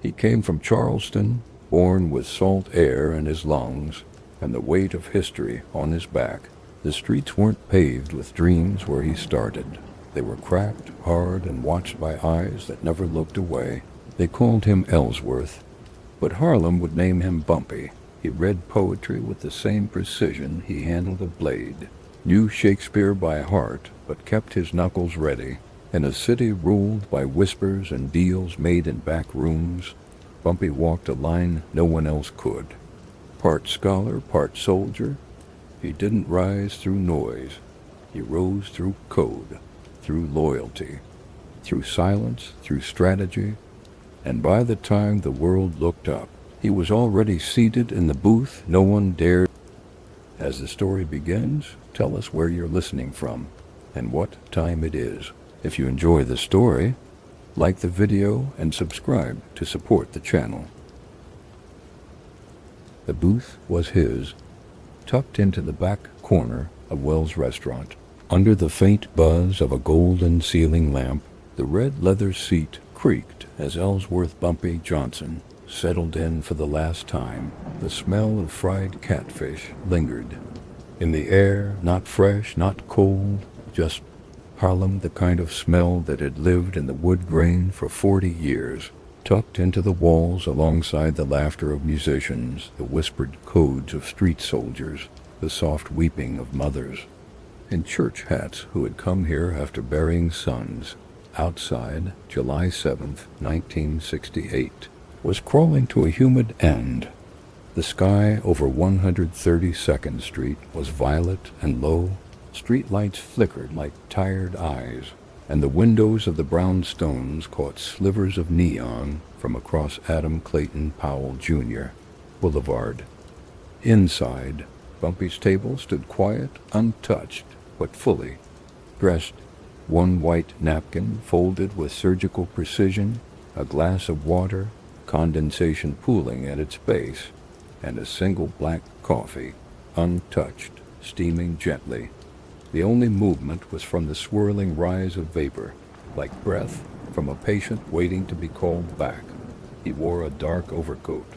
He came from Charleston, born with salt air in his lungs and the weight of history on his back. The streets weren't paved with dreams where he started. They were cracked, hard, and watched by eyes that never looked away. They called him Ellsworth, but Harlem would name him Bumpy. He read poetry with the same precision he handled a blade, knew Shakespeare by heart, but kept his knuckles ready. In a city ruled by whispers and deals made in back rooms, Bumpy walked a line no one else could. Part scholar, part soldier, he didn't rise through noise. He rose through code, through loyalty, through silence, through strategy, and by the time the world looked up, he was already seated in the booth no one dared. As the story begins, tell us where you're listening from and what time it is. If you enjoy the story, like the video and subscribe to support the channel. The booth was his, tucked into the back corner of Wells' restaurant. Under the faint buzz of a golden ceiling lamp, the red leather seat creaked as Ellsworth Bumpy Johnson settled in for the last time. The smell of fried catfish lingered in the air, not fresh, not cold, just Harlem, the kind of smell that had lived in the wood grain for 40 years, tucked into the walls alongside the laughter of musicians, the whispered codes of street soldiers, the soft weeping of mothers in church hats who had come here after burying sons. Outside, July 7th, 1968, was crawling to a humid end. The sky over 132nd Street was violet and low. Street lights flickered like tired eyes, and the windows of the brownstones caught slivers of neon from across Adam Clayton Powell Jr. Boulevard. Inside, Bumpy's table stood quiet, untouched, but fully dressed. One white napkin folded with surgical precision, a glass of water, condensation pooling at its base, and a single black coffee, untouched, steaming gently. The only movement was from the swirling rise of vapor, like breath from a patient waiting to be called back. He wore a dark overcoat,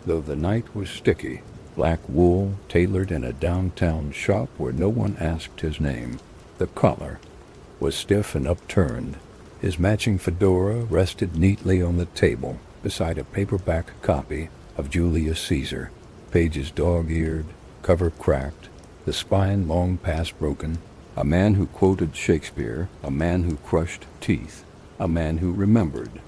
though the night was sticky, black wool tailored in a downtown shop where no one asked his name. The collar was stiff and upturned. His matching fedora rested neatly on the table beside a paperback copy of Julius Caesar, pages dog-eared, cover cracked, the spine long past broken. A man who quoted Shakespeare, a man who crushed teeth, a man who remembered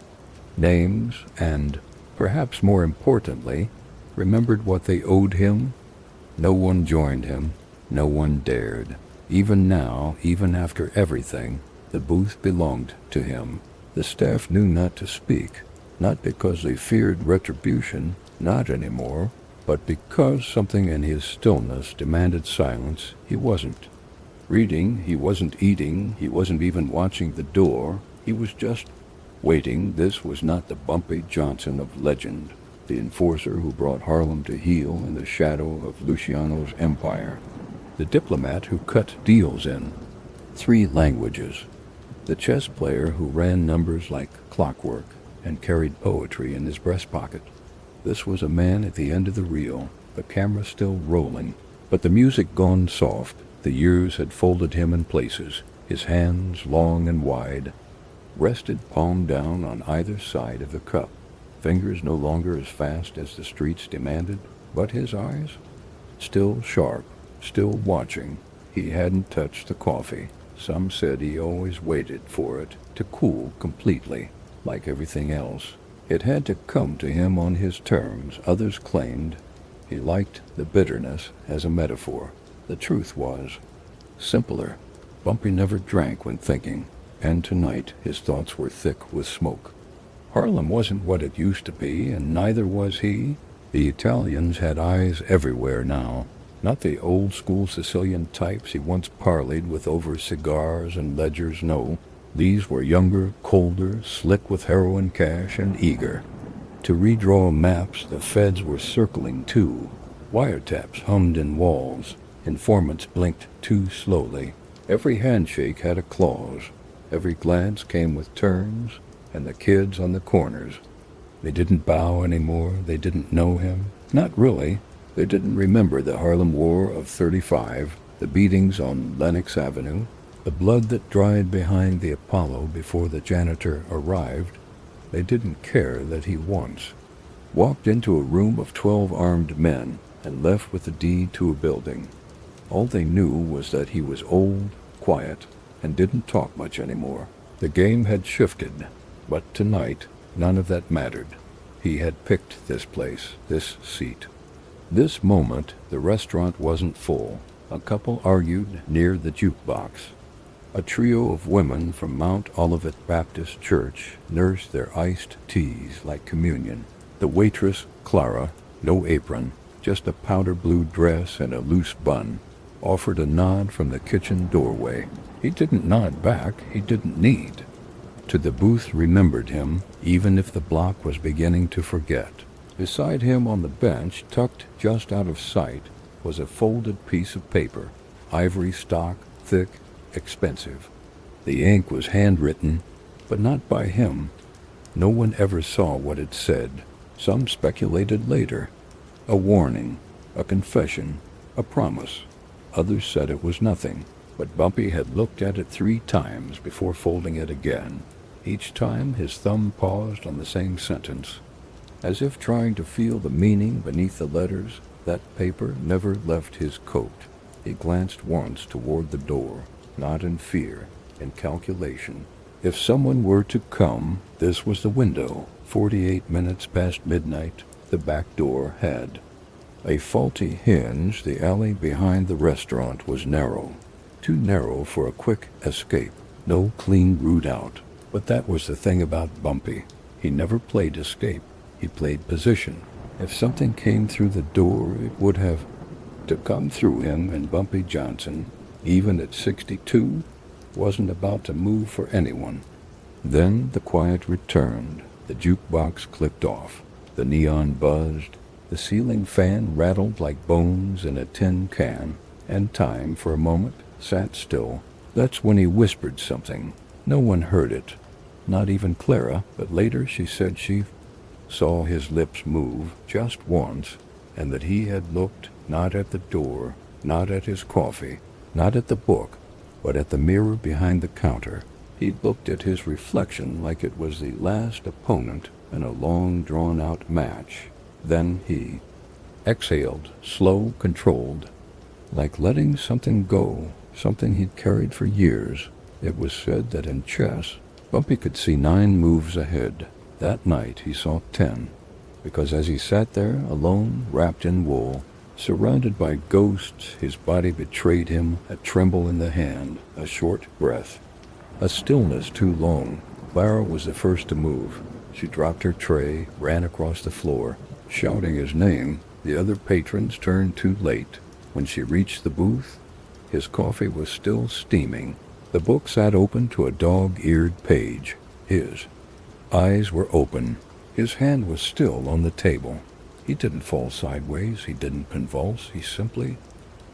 names and, perhaps more importantly, remembered what they owed him. No one joined him, no one dared. Even now, even after everything, the booth belonged to him. The staff knew not to speak, not because they feared retribution, not anymore, but because something in his stillness demanded silence. He wasn't reading, he wasn't eating, he wasn't even watching the door. He was just waiting. This was not the Bumpy Johnson of legend, the enforcer who brought Harlem to heel in the shadow of Luciano's empire, the diplomat who cut deals in 3 languages, the chess player who ran numbers like clockwork and carried poetry in his breast pocket. This was a man at the end of the reel, the camera still rolling, but the music gone soft. The years had folded him in places. His hands, long and wide, rested palm down on either side of the cup, fingers no longer as fast as the streets demanded, but his eyes still sharp, still watching. He hadn't touched the coffee. Some said he always waited for it to cool completely, like everything else. It had to come to him on his terms. Others claimed he liked the bitterness as a metaphor. The truth was simpler. Bumpy never drank when thinking, and tonight his thoughts were thick with smoke. Harlem wasn't what it used to be, and neither was he. The Italians had eyes everywhere now, not the old-school Sicilian types he once parleyed with over cigars and ledgers. No, these were younger, colder, slick with heroin cash, and eager to redraw maps. The feds were circling too. Wiretaps hummed in walls. Informants blinked too slowly. Every handshake had a clause. Every glance came with turns, and the kids on the corners They didn't bow anymore. They didn't know him. Not really. They didn't remember the Harlem War of '35, the beatings on Lenox Avenue, the blood that dried behind the Apollo before the janitor arrived. They didn't care that he once walked into a room of 12 armed men and left with the deed to a building. All they knew was that he was old, quiet, and didn't talk much anymore. The game had shifted, but tonight none of that mattered. He had picked this place, this seat. This moment, the restaurant wasn't full. A couple argued near the jukebox. A trio of women from Mount Olivet Baptist Church nursed their iced teas like communion. The waitress, Clara, no apron, just a powder blue dress and a loose bun, offered a nod from the kitchen doorway. He didn't nod back. He didn't need to. The booth remembered him, even if the block was beginning to forget. Beside him on the bench, tucked just out of sight, was a folded piece of paper, ivory stock, thick, expensive. The ink was handwritten, but not by him. No one ever saw what it said. Some speculated later. A warning, a confession, a promise. Others said it was nothing, but Bumpy had looked at it 3 times before folding it again. Each time his thumb paused on the same sentence. As if trying to feel the meaning beneath the letters, that paper never left his coat. He glanced once toward the door, not in fear, in calculation. If someone were to come, this was the window. 48 minutes past midnight, the back door had a faulty hinge. The alley behind the restaurant was narrow, too narrow for a quick escape. No clean route out. But that was the thing about Bumpy. He never played escape. He played position. If something came through the door, it would have to come through him, and Bumpy Johnson, even at 62, wasn't about to move for anyone. Then the quiet returned. The jukebox clicked off. The neon buzzed. The ceiling fan rattled like bones in a tin can, and time, for a moment, sat still. That's when he whispered something. No one heard it, not even Clara, but later she said she saw his lips move just once, and that he had looked not at the door, not at his coffee, not at the book, but at the mirror behind the counter. He'd looked at his reflection like it was the last opponent in a long drawn-out match. Then he exhaled, slow, controlled, like letting something go, something he'd carried for years. It was said that in chess, Bumpy could see 9 moves ahead. That night he saw 10, because as he sat there, alone, wrapped in wool, surrounded by ghosts, his body betrayed him, a tremble in the hand, a short breath, a stillness too long. Clara was the first to move. She dropped her tray, ran across the floor, shouting his name. The other patrons turned too late. When she reached the booth, his coffee was still steaming. The book sat open to a dog-eared page. His eyes were open. His hand was still on the table. He didn't fall sideways. He didn't convulse. He simply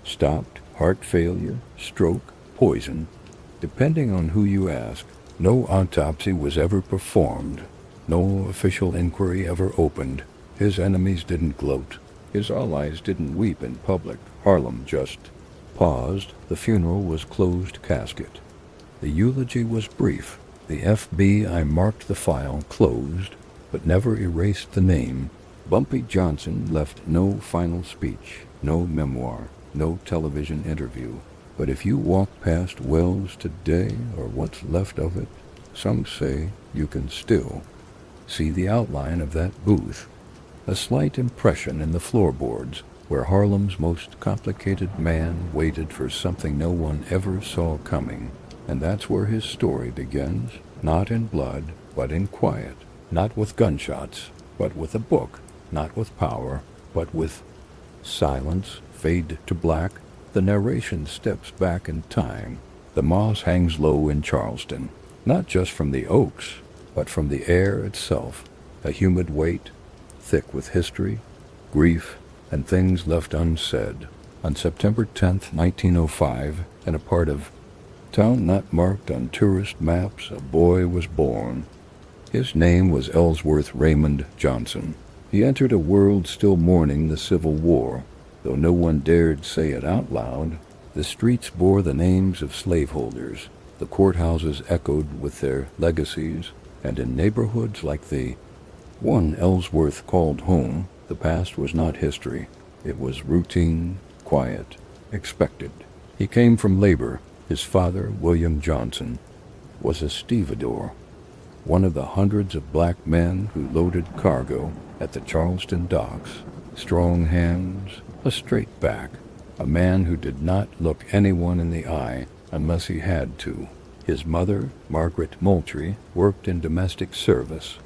stopped. Heart failure, stroke, poison, depending on who you ask. No autopsy was ever performed. No official inquiry ever opened. His enemies didn't gloat. His allies didn't weep in public. Harlem just paused. The funeral was closed casket. The eulogy was brief. The FBI marked the file closed, but never erased the name. Bumpy Johnson left no final speech, no memoir, no television interview. But if you walk past Wells today, or what's left of it, some say you can still see the outline of that booth. A slight impression in the floorboards, where Harlem's most complicated man waited for something no one ever saw coming. And that's where his story begins, not in blood, but in quiet. Not with gunshots, but with a book. Not with power, but with silence. Fade to black. The narration steps back in time. The moss hangs low in Charleston, not just from the oaks, but from the air itself. A humid weight, thick with history, grief, and things left unsaid. On September 10th, 1905, in a part of town not marked on tourist maps, a boy was born. His name was Ellsworth Raymond Johnson. He entered a world still mourning the Civil War. Though no one dared say it out loud, the streets bore the names of slaveholders. The courthouses echoed with their legacies, and in neighborhoods like the one Ellsworth called home, the past was not history. It was routine, quiet, expected. He came from labor. His father, William Johnson, was a stevedore, one of the hundreds of black men who loaded cargo at the Charleston docks. Strong hands, a straight back, a man who did not look anyone in the eye unless he had to. His mother, Margaret Moultrie, worked in domestic service.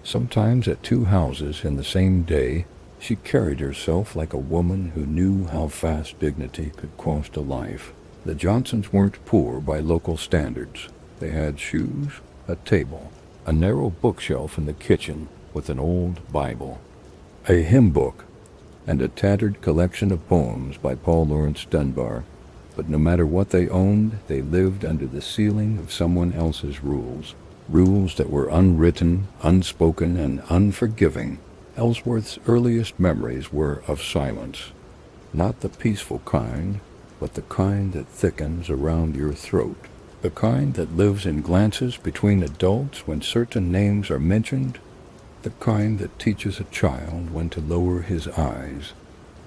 Sometimes at 2 houses in the same day, she carried herself like a woman who knew how fast dignity could cost a life. The Johnsons weren't poor by local standards. They had shoes, a table, a narrow bookshelf in the kitchen with an old Bible, a hymn book, and a tattered collection of poems by Paul Laurence Dunbar. But no matter what they owned, they lived under the ceiling of someone else's rules. Rules that were unwritten, unspoken, and unforgiving. Ellsworth's earliest memories were of silence. Not the peaceful kind, but the kind that thickens around your throat. The kind that lives in glances between adults when certain names are mentioned. The kind that teaches a child when to lower his eyes,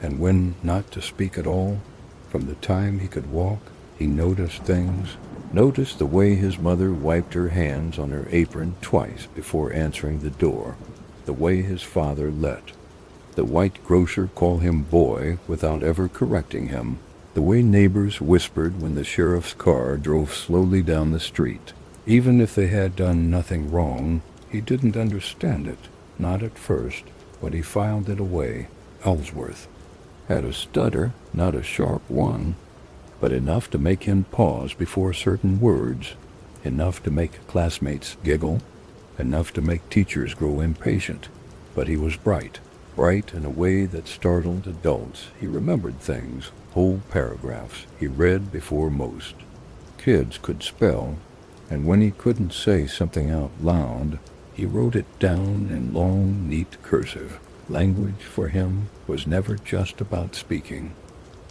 and when not to speak at all. From the time he could walk, he noticed things. Noticed the way his mother wiped her hands on her apron twice before answering the door, the way his father let the white grocer call him boy without ever correcting him, the way neighbors whispered when the sheriff's car drove slowly down the street. Even if they had done nothing wrong, he didn't understand it, not at first, but he filed it away. Ellsworth had a stutter, not a sharp one, but enough to make him pause before certain words, enough to make classmates giggle, enough to make teachers grow impatient. But he was bright in a way that startled adults. He remembered things, whole paragraphs he read before most. Kids could spell, and when he couldn't say something out loud, he wrote it down in long, neat cursive. Language for him was never just about speaking.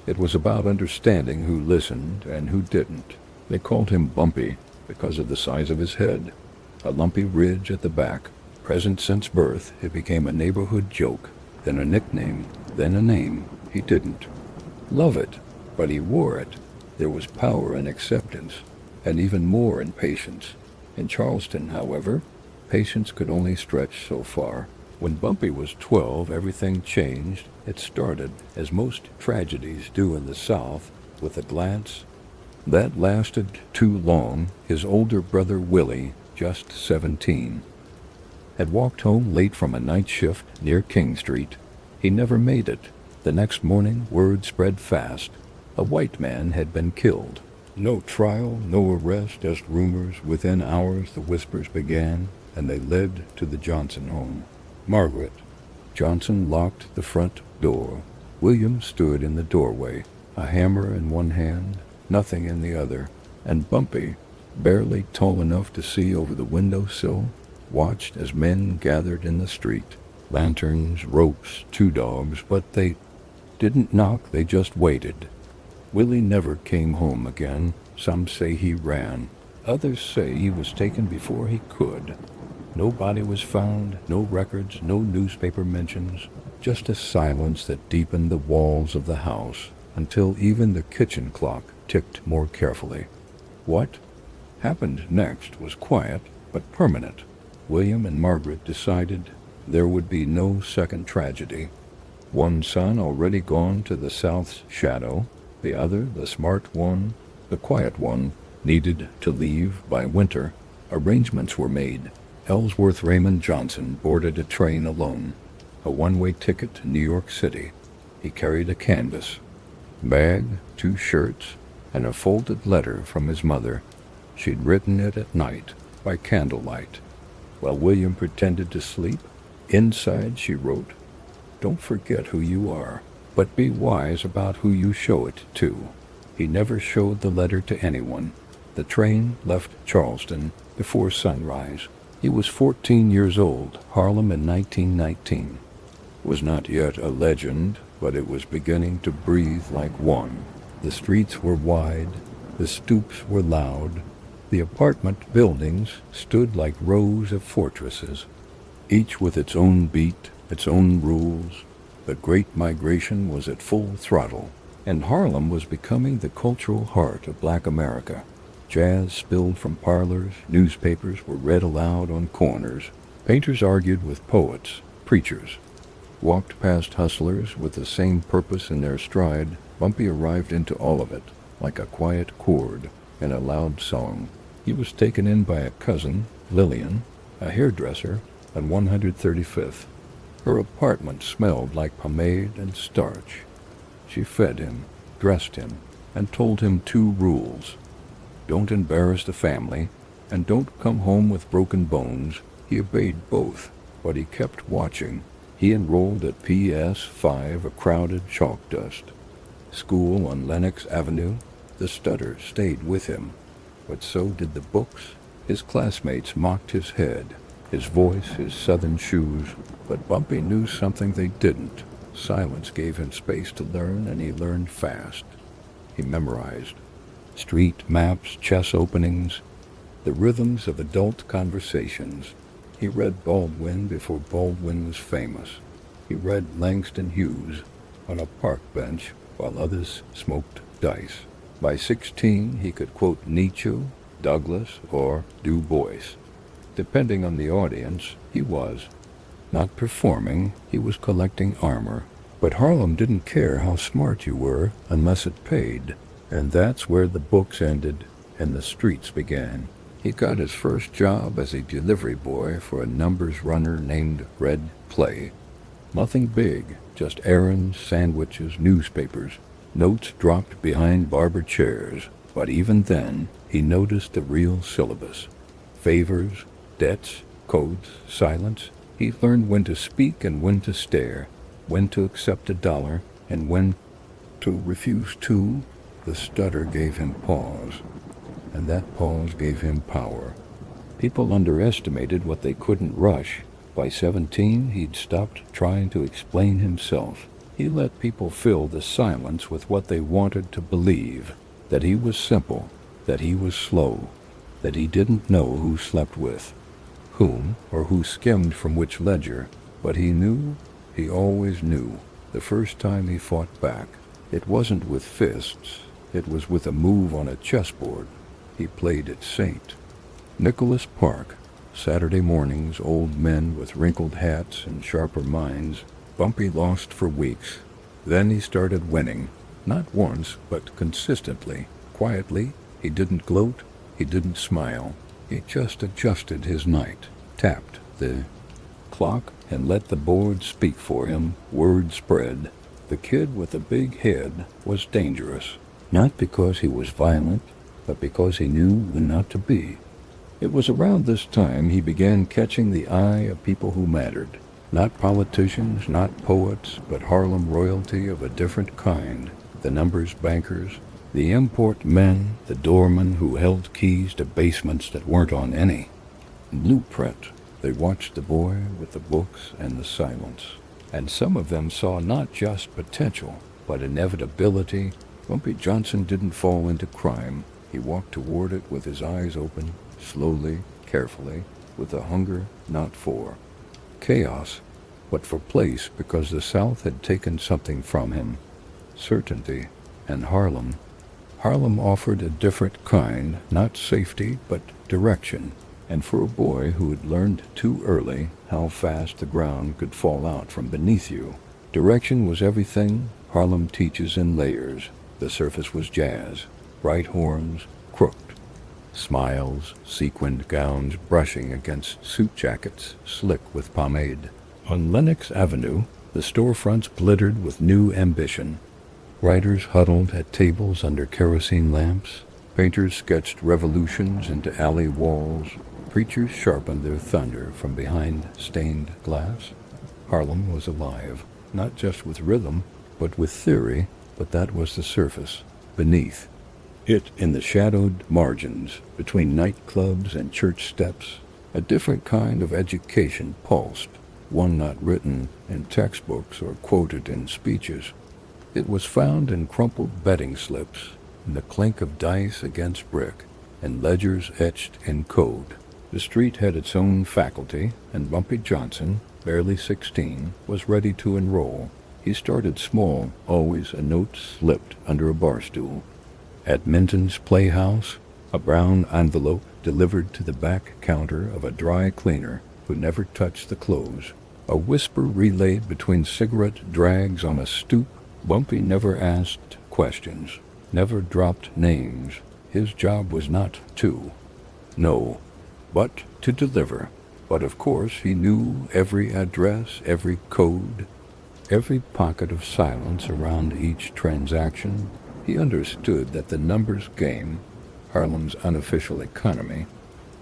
It was about understanding who listened and who didn't. They called him Bumpy because of the size of his head, a lumpy ridge at the back. Present since birth, it became a neighborhood joke, then a nickname, then a name. He didn't love it, but he wore it. There was power in acceptance, and even more in patience. In Charleston, however, patience could only stretch so far. When Bumpy was 12, everything changed. It started, as most tragedies do in the South, with a glance. That lasted too long. His older brother Willie, just 17, had walked home late from a night shift near King Street. He never made it. The next morning, word spread fast. A white man had been killed. No trial, no arrest, just rumors. Within hours, the whispers began, and they led to the Johnson home. Margaret Johnson locked the front door. William stood in the doorway, a hammer in one hand, nothing in the other, and Bumpy, barely tall enough to see over the windowsill, watched as men gathered in the street. Lanterns, ropes, 2 dogs, but they didn't knock, they just waited. Willie never came home again. Some say he ran. Others say he was taken before he could. No body was found, no records, no newspaper mentions, just a silence that deepened the walls of the house until even the kitchen clock ticked more carefully. What happened next was quiet but permanent. William and Margaret decided there would be no second tragedy. One son already gone to the South's shadow, the other, the smart one, the quiet one, needed to leave by winter. Arrangements were made. Ellsworth Raymond Johnson boarded a train alone, a one-way ticket to New York City. He carried a canvas, bag, 2 shirts, and a folded letter from his mother. She'd written it at night, by candlelight, while William pretended to sleep. Inside she wrote, "Don't forget who you are, but be wise about who you show it to." He never showed the letter to anyone. The train left Charleston before sunrise. He was 14 years old. Harlem in 1919 was not yet a legend, but it was beginning to breathe like one. The streets were wide, the stoops were loud, the apartment buildings stood like rows of fortresses, each with its own beat, its own rules. The Great Migration was at full throttle, and Harlem was becoming the cultural heart of Black America. Jazz spilled from parlors, newspapers were read aloud on corners, painters argued with poets, preachers walked past hustlers with the same purpose in their stride. Bumpy arrived into all of it, like a quiet chord in a loud song. He was taken in by a cousin, Lillian, a hairdresser on 135th. Her apartment smelled like pomade and starch. She fed him, dressed him, and told him 2 rules. Don't embarrass the family, and don't come home with broken bones. He obeyed both, but he kept watching. He enrolled at PS 5, a crowded chalk dust school on Lenox Avenue. The stutter stayed with him, but so did the books. His classmates mocked his head, his voice, his southern shoes, but Bumpy knew something they didn't. Silence gave him space to learn, and he learned fast. He memorized street maps, chess openings, the rhythms of adult conversations. He read Baldwin before Baldwin was famous. He read Langston Hughes on a park bench while others smoked dice. By 16, he could quote Nietzsche, Douglas, or Du Bois. Depending on the audience, he was not performing, he was collecting armor. But Harlem didn't care how smart you were unless it paid. And that's where the books ended and the streets began. He got his first job as a delivery boy for a numbers runner named Red Clay. Nothing big, just errands, sandwiches, newspapers, notes dropped behind barber chairs. But even then, he noticed the real syllabus. Favors, debts, codes, silence. He learned when to speak and when to stare, when to accept $1 and when to refuse to. The stutter gave him pause, and that pause gave him power. People underestimated what they couldn't rush. By 17, he'd stopped trying to explain himself. He let people fill the silence with what they wanted to believe, that he was simple, that he was slow, that he didn't know who slept with whom or who skimmed from which ledger, but he knew, he always knew, the first time he fought back. It wasn't with fists, it was with a move on a chessboard. He played it saint. Nicholas Park, Saturday mornings, old men with wrinkled hats and sharper minds. Bumpy lost for weeks. Then he started winning, not once, but consistently. Quietly, he didn't gloat, he didn't smile. He just adjusted his night, tapped the clock, and let the board speak for him. Word spread. The kid with the big head was dangerous, not because he was violent, but because he knew when not to be. It was around this time he began catching the eye of people who mattered. Not politicians, not poets, but Harlem royalty of a different kind. The numbers bankers, the import men, the doormen who held keys to basements that weren't on any blueprint. They watched the boy with the books and the silence. And some of them saw not just potential, but inevitability. Bumpy Johnson didn't fall into crime. He walked toward it with his eyes open, slowly, carefully, with a hunger not for chaos, but for place, because the South had taken something from him. Certainty. And Harlem offered a different kind, not safety, but direction. And for a boy who had learned too early how fast the ground could fall out from beneath you, direction was everything Harlem teaches in layers. The surface was jazz, bright horns, crooked smiles, sequined gowns brushing against suit jackets slick with pomade. On Lenox Avenue, the storefronts glittered with new ambition. Writers huddled at tables under kerosene lamps. Painters sketched revolutions into alley walls. Preachers sharpened their thunder from behind stained glass. Harlem was alive, not just with rhythm, but with theory, but that was the surface. Beneath it, in the shadowed margins, between nightclubs and church steps, A different kind of education pulsed, one not written in textbooks or quoted in speeches. It was found in crumpled betting slips, in the clink of dice against brick, and ledgers etched in code. The street had its own faculty, and Bumpy Johnson, barely 16, was ready to enroll. He started small, always a note slipped under a bar stool. At Minton's Playhouse, a brown envelope delivered to the back counter of a dry cleaner who never touched the clothes. A whisper relayed between cigarette drags on a stoop. Bumpy never asked questions, never dropped names. His job was not to know, but to deliver. But of course he knew every address, every code, every pocket of silence around each transaction. He understood that the numbers game, Harlem's unofficial economy,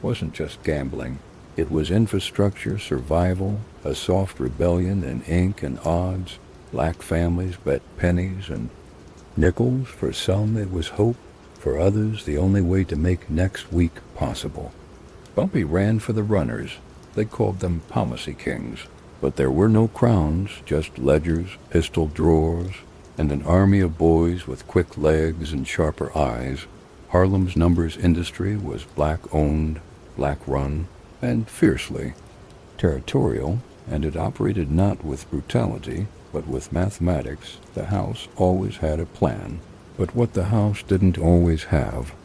wasn't just gambling. It was infrastructure, survival, a soft rebellion in ink and odds. Black families bet pennies and nickels. For some it was hope, for others the only way to make next week possible. Bumpy ran for the runners. They called them Policy Kings. But there were no crowns, just ledgers, pistol drawers, and an army of boys with quick legs and sharper eyes. Harlem's numbers industry was black-owned, black-run, and fiercely territorial, and it operated not with brutality, but with mathematics. The house always had a plan. But what the house didn't always have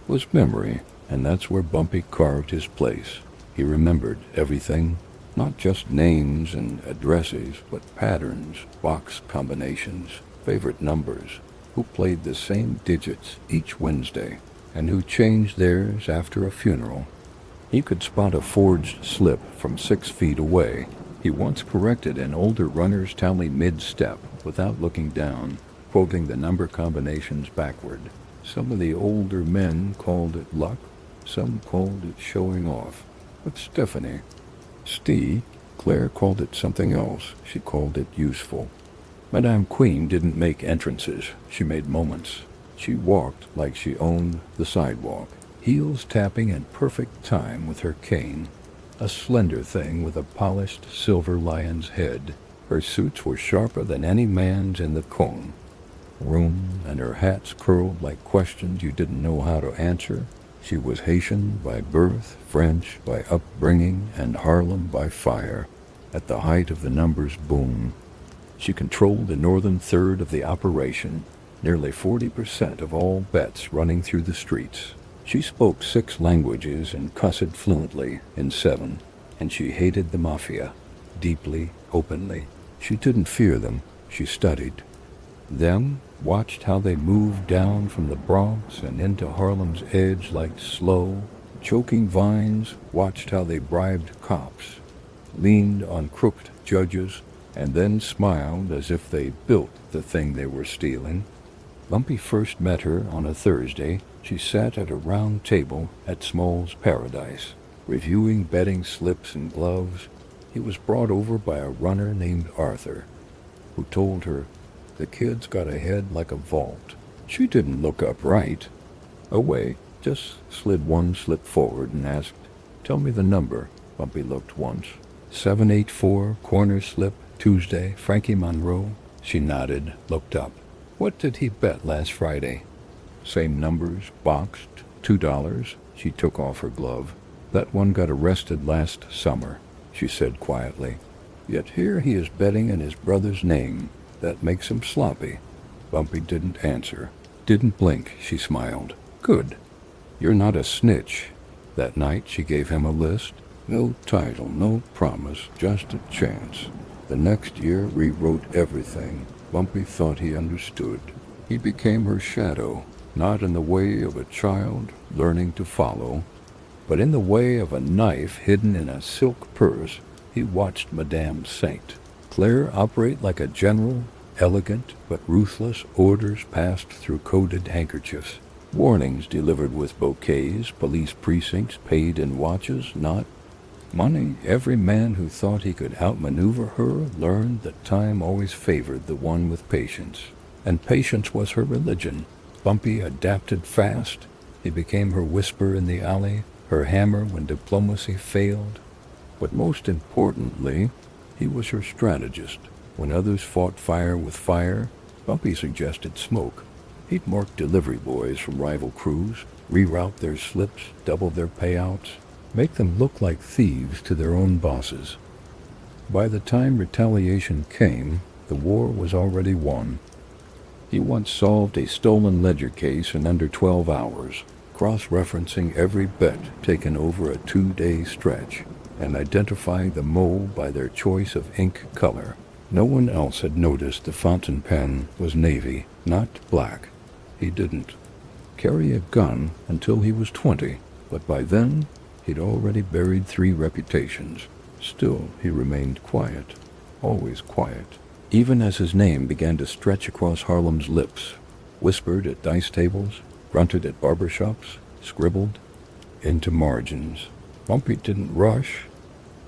was memory, and that's where Bumpy carved his place. He remembered everything, not just names and addresses, but patterns, box combinations, favorite numbers, who played the same digits each Wednesday, and who changed theirs after a funeral. He could spot a forged slip from 6 feet away. He once corrected an older runner's tally mid-step without looking down, quoting the number combinations backward. Some of the older men called it luck, some called it showing off. But Claire called it something else. She called it useful. Madame Queen didn't make entrances. She made moments. She walked like she owned the sidewalk, heels tapping in perfect time with her cane. A slender thing with a polished silver lion's head. Her suits were sharper than any man's in the cone room, and her hats curled like questions you didn't know how to answer. She was Haitian by birth, French by upbringing, and Harlem by fire. At the height of the numbers boom, she controlled the northern third of the operation, nearly 40% of all bets running through the streets. She spoke 6 languages and cussed fluently in 7, and she hated the mafia, deeply, openly. She didn't fear them, she studied them, watched how they moved down from the Bronx and into Harlem's edge like slow, choking vines, watched how they bribed cops, leaned on crooked judges, and then smiled as if they built the thing they were stealing. Bumpy first met her on a Thursday. She sat at a round table at Small's Paradise, reviewing betting slips and gloves. He was brought over by a runner named Arthur, who told her, "The kid's got a head like a vault." She didn't look up right away, just slid one slip forward and asked, "Tell me the number." Bumpy looked once. 784, corner slip, Tuesday, Frankie Monroe. She nodded, looked up. "What did he bet last Friday?" "Same numbers, boxed, $2. She took off her glove. "That one got arrested last summer," she said quietly. "Yet here he is betting in his brother's name. That makes him sloppy." Bumpy didn't answer, didn't blink. She smiled. "Good. You're not a snitch." That night she gave him a list. No title, no promise, just a chance. The next year rewrote everything. Bumpy thought he understood. He became her shadow, not in the way of a child learning to follow, but in the way of a knife hidden in a silk purse. He watched Madame Saint Claire operate like a general, elegant but ruthless, orders passed through coded handkerchiefs, warnings delivered with bouquets, police precincts paid in watches, not money. Every man who thought he could outmaneuver her learned that time always favored the one with patience, and patience was her religion. Bumpy adapted fast. He became her whisper in the alley, her hammer when diplomacy failed. But most importantly, he was her strategist. When others fought fire with fire, Bumpy suggested smoke. He'd mark delivery boys from rival crews, reroute their slips, double their payouts, make them look like thieves to their own bosses. By the time retaliation came, the war was already won. He once solved a stolen ledger case in under 12 hours, cross-referencing every bet taken over a 2-day stretch, and identifying the mole by their choice of ink color. No one else had noticed the fountain pen was navy, not black. He didn't carry a gun until he was 20, but by then he'd already buried 3 reputations. Still, he remained quiet, always quiet, even as his name began to stretch across Harlem's lips, whispered at dice tables, grunted at barbershops, scribbled into margins. Bumpy didn't rush,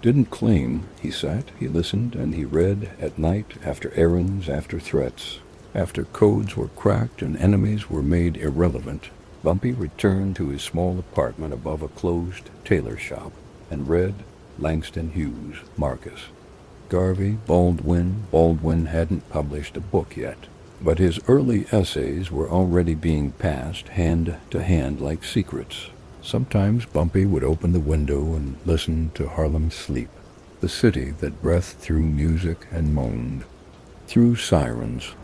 didn't claim. He sat, he listened, and he read at night after errands, after threats. After codes were cracked and enemies were made irrelevant, Bumpy returned to his small apartment above a closed tailor shop and read Langston Hughes, Marcus. Garvey, Baldwin hadn't published a book yet, but his early essays were already being passed hand to hand like secrets. Sometimes Bumpy would open the window and listen to Harlem sleep, the city that breathed through music and moaned, through sirens.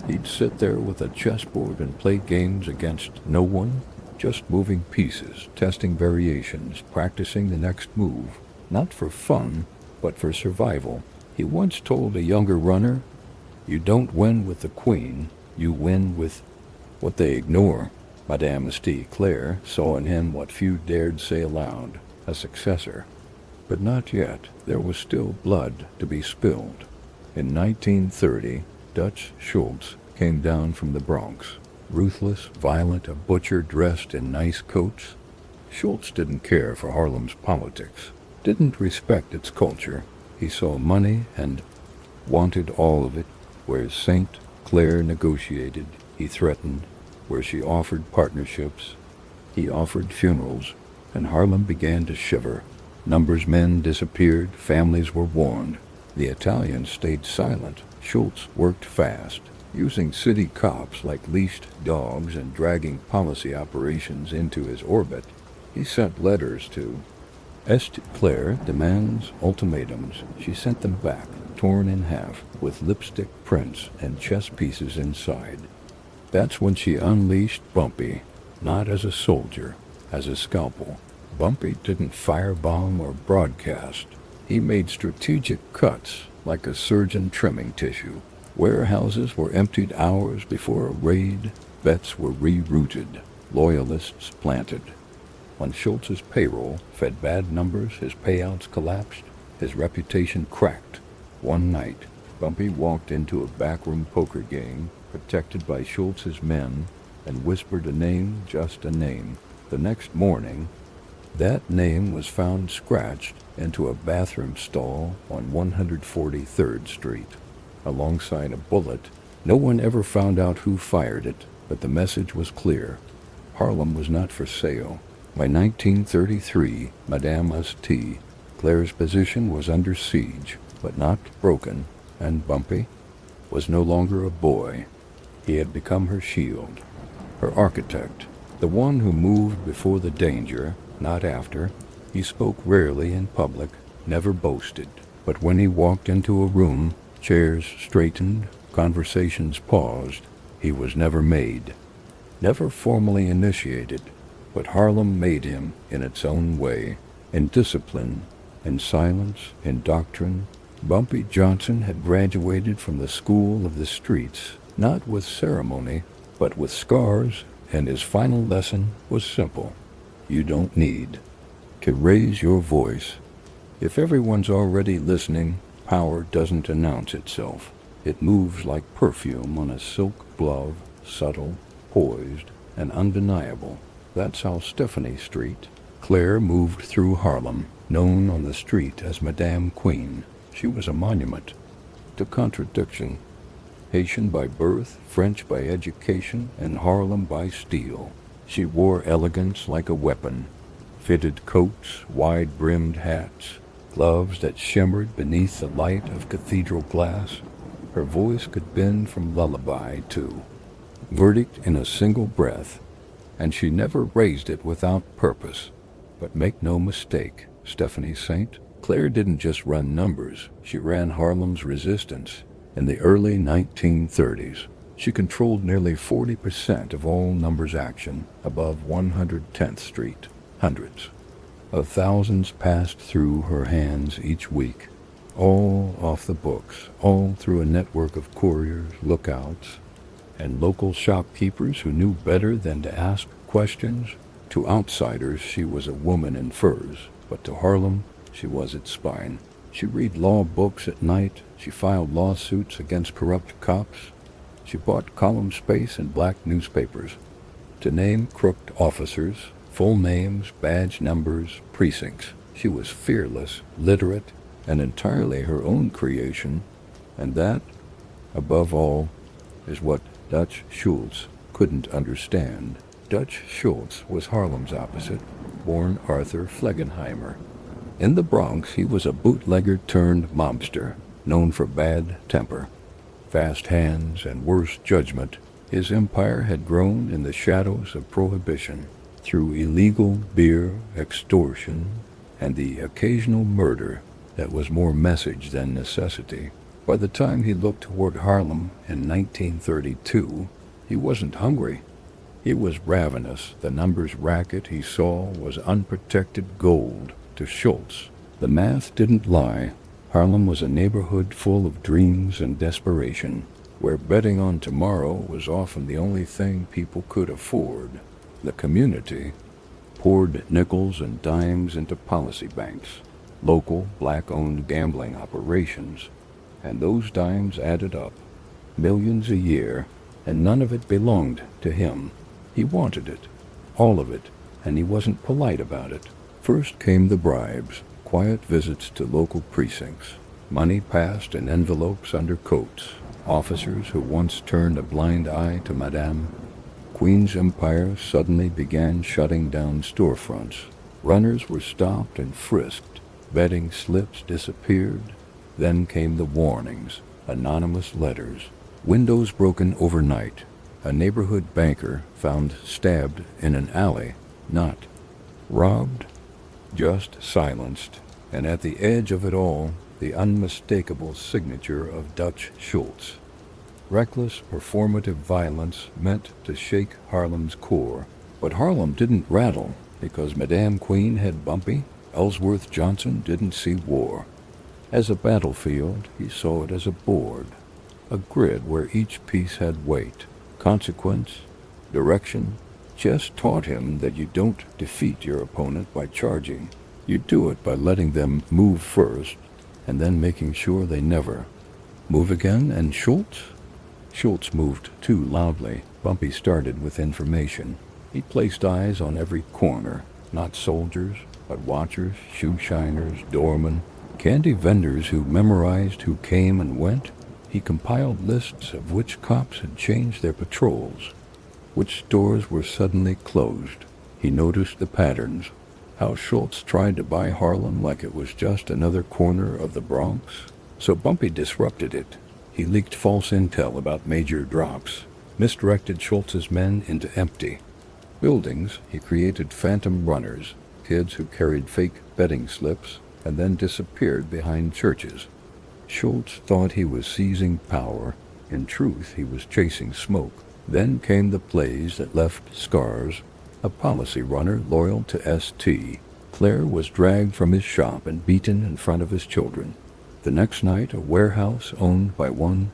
He'd sit there with a chessboard and play games against no one, just moving pieces, testing variations, practicing the next move, not for fun, but for survival. He once told a younger runner, "You don't win with the queen, you win with what they ignore." Madame St. Clair saw in him what few dared say aloud, a successor. But not yet. There was still blood to be spilled. In 1930, Dutch Schultz came down from the Bronx. Ruthless, violent, a butcher dressed in nice coats. Schultz didn't care for Harlem's politics, didn't respect its culture. He saw money and wanted all of it. Where St. Clair negotiated, he threatened. Where she offered partnerships, he offered funerals, and Harlem began to shiver. Numbers men disappeared, families were warned. The Italians stayed silent. Schultz worked fast, using city cops like leashed dogs and dragging policy operations into his orbit. He sent letters to St. Clair demands ultimatums. She sent them back, torn in half, with lipstick prints and chess pieces inside. That's when she unleashed Bumpy, not as a soldier, as a scalpel. Bumpy didn't firebomb or broadcast. He made strategic cuts, like a surgeon trimming tissue. Warehouses were emptied hours before a raid. Bets were rerouted. Loyalists planted. When Schultz's payroll fed bad numbers, his payouts collapsed. His reputation cracked. One night, Bumpy walked into a backroom poker game, protected by Schultz's men, and whispered a name, just a name. The next morning, that name was found scratched into a bathroom stall on 143rd Street, alongside a bullet. No one ever found out who fired it, but the message was clear. Harlem was not for sale. By 1933, Madame St. Clair's position was under siege, but not broken, and Bumpy was no longer a boy. He had become her shield, her architect, the one who moved before the danger, not after. He spoke rarely in public, never boasted, but when he walked into a room, chairs straightened, conversations paused. He was never made, never formally initiated, but Harlem made him in its own way, in discipline, in silence, in doctrine. Bumpy Johnson had graduated from the school of the streets, not with ceremony, but with scars, and his final lesson was simple. You don't need to raise your voice. If everyone's already listening, power doesn't announce itself. It moves like perfume on a silk glove, subtle, poised, and undeniable. That's how Stephanie Street. Claire moved through Harlem, known on the street as Madame Queen. She was a monument to contradiction. Haitian by birth, French by education, and Harlem by steel. She wore elegance like a weapon, fitted coats, wide-brimmed hats, gloves that shimmered beneath the light of cathedral glass. Her voice could bend from lullaby to verdict in a single breath, and she never raised it without purpose. But make no mistake, Stephanie Saint, Claire didn't just run numbers, she ran Harlem's resistance. In the early 1930s, she controlled nearly 40% of all numbers action above 110th Street. Hundreds of thousands passed through her hands each week, all off the books, all through a network of couriers, lookouts, and local shopkeepers who knew better than to ask questions. To outsiders, she was a woman in furs, but to Harlem, she was its spine. She read law books at night, she filed lawsuits against corrupt cops, she bought column space in black newspapers to name crooked officers, full names, badge numbers, precincts. She was fearless, literate, and entirely her own creation, and that, above all, is what Dutch Schultz couldn't understand. Dutch Schultz was Harlem's opposite, born Arthur Flegenheimer. In the Bronx, he was a bootlegger turned mobster, known for bad temper, fast hands, and worse judgment. His empire had grown in the shadows of prohibition, through illegal beer, extortion, and the occasional murder that was more message than necessity. By the time he looked toward Harlem in 1932, he wasn't hungry. He was ravenous. The numbers racket he saw was unprotected gold to Schultz. The math didn't lie. Harlem was a neighborhood full of dreams and desperation, where betting on tomorrow was often the only thing people could afford. The community poured nickels and dimes into policy banks, local black-owned gambling operations, and those dimes added up, millions a year, and none of it belonged to him. He wanted it, all of it, and he wasn't polite about it. First came the bribes, quiet visits to local precincts, money passed in envelopes under coats, officers who once turned a blind eye to Madame Queen's empire suddenly began shutting down storefronts. Runners were stopped and frisked. Betting slips disappeared. Then came the warnings, anonymous letters, windows broken overnight, a neighborhood banker found stabbed in an alley, not robbed, just silenced, and at the edge of it all, the unmistakable signature of Dutch Schultz. Reckless, performative violence meant to shake Harlem's core. But Harlem didn't rattle because Madame Queen had Bumpy. Ellsworth Johnson didn't see war as a battlefield. He saw it as a board, a grid where each piece had weight, consequence, direction. Chess taught him that you don't defeat your opponent by charging. You do it by letting them move first and then making sure they never move again. And Schultz moved too loudly. Bumpy started with information. He placed eyes on every corner, not soldiers, but watchers, shoe shiners, doormen, candy vendors who memorized who came and went. He compiled lists of which cops had changed their patrols, which stores were suddenly closed. He noticed the patterns, how Schultz tried to buy Harlem like it was just another corner of the Bronx. So Bumpy disrupted it. He leaked false intel about major drops, misdirected Schultz's men into empty buildings. He created phantom runners, kids who carried fake betting slips and then disappeared behind churches. Schultz thought he was seizing power. In truth, he was chasing smoke. Then came the plays that left scars. A policy runner loyal to ST. Claire was dragged from his shop and beaten in front of his children. The next night, a warehouse owned by one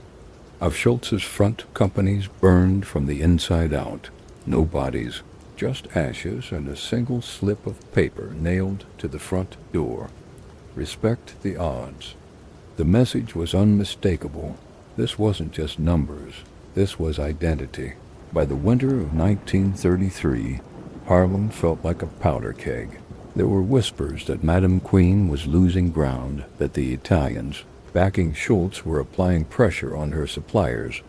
of Schultz's front companies burned from the inside out. No bodies, just ashes and a single slip of paper nailed to the front door. Respect the odds. The message was unmistakable. This wasn't just numbers. This was identity. By the winter of 1933, Harlem felt like a powder keg. There were whispers that Madame Queen was losing ground, that the Italians, backing Schultz, were applying pressure on her suppliers,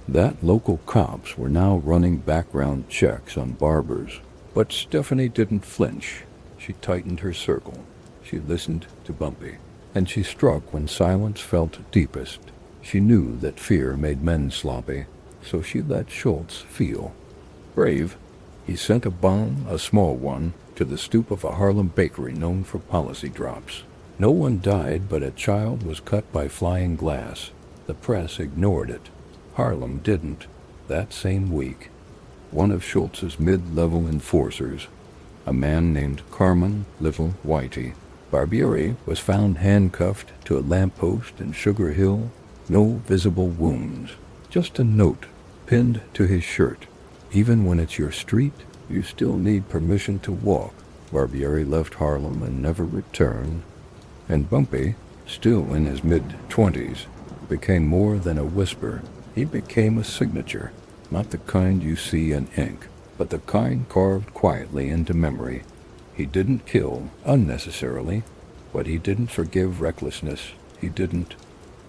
that local cops were now running background checks on barbers. But Stephanie didn't flinch. She tightened her circle. She listened to Bumpy. And she struck when silence felt deepest. She knew that fear made men sloppy, so she let Schultz feel brave. He sent a bomb, a small one, to the stoop of a Harlem bakery known for policy drops. No one died, but a child was cut by flying glass. The press ignored it. Harlem didn't. That same week, one of Schultz's mid-level enforcers, a man named Carmen Little Whitey Barbieri, was found handcuffed to a lamppost in Sugar Hill. No visible wounds, just a note pinned to his shirt. Even when it's your street, you still need permission to walk. Barbieri left Harlem and never returned. And Bumpy, still in his mid-20s, became more than a whisper. He became a signature, not the kind you see in ink, but the kind carved quietly into memory. He didn't kill unnecessarily, but he didn't forgive recklessness. He didn't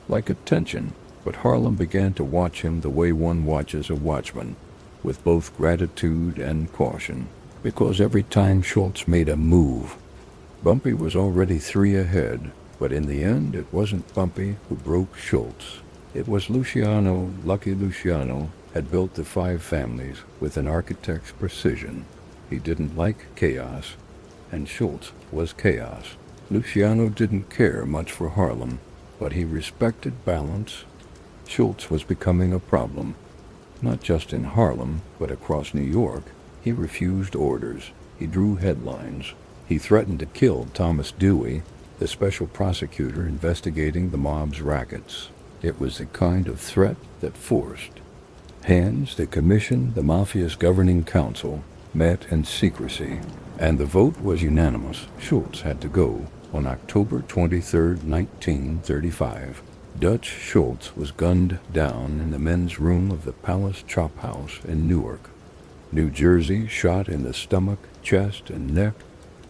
like attention, but Harlem began to watch him the way one watches a watchman, with both gratitude and caution, because every time Schultz made a move, Bumpy was already 3 ahead. But in the end, it wasn't Bumpy who broke Schultz. It was Luciano. Lucky Luciano had built the 5 families with an architect's precision. He didn't like chaos, and Schultz was chaos. Luciano didn't care much for Harlem, but he respected balance. Schultz was becoming a problem, not just in Harlem, but across New York. He refused orders. He drew headlines. He threatened to kill Thomas Dewey, the special prosecutor investigating the mob's rackets. It was the kind of threat that forced hands. The commission, the mafia's governing council, met in secrecy, and the vote was unanimous. Schultz had to go. On October 23, 1935, Dutch Schultz was gunned down in the men's room of the Palace Chop House in Newark, New Jersey, shot in the stomach, chest, and neck.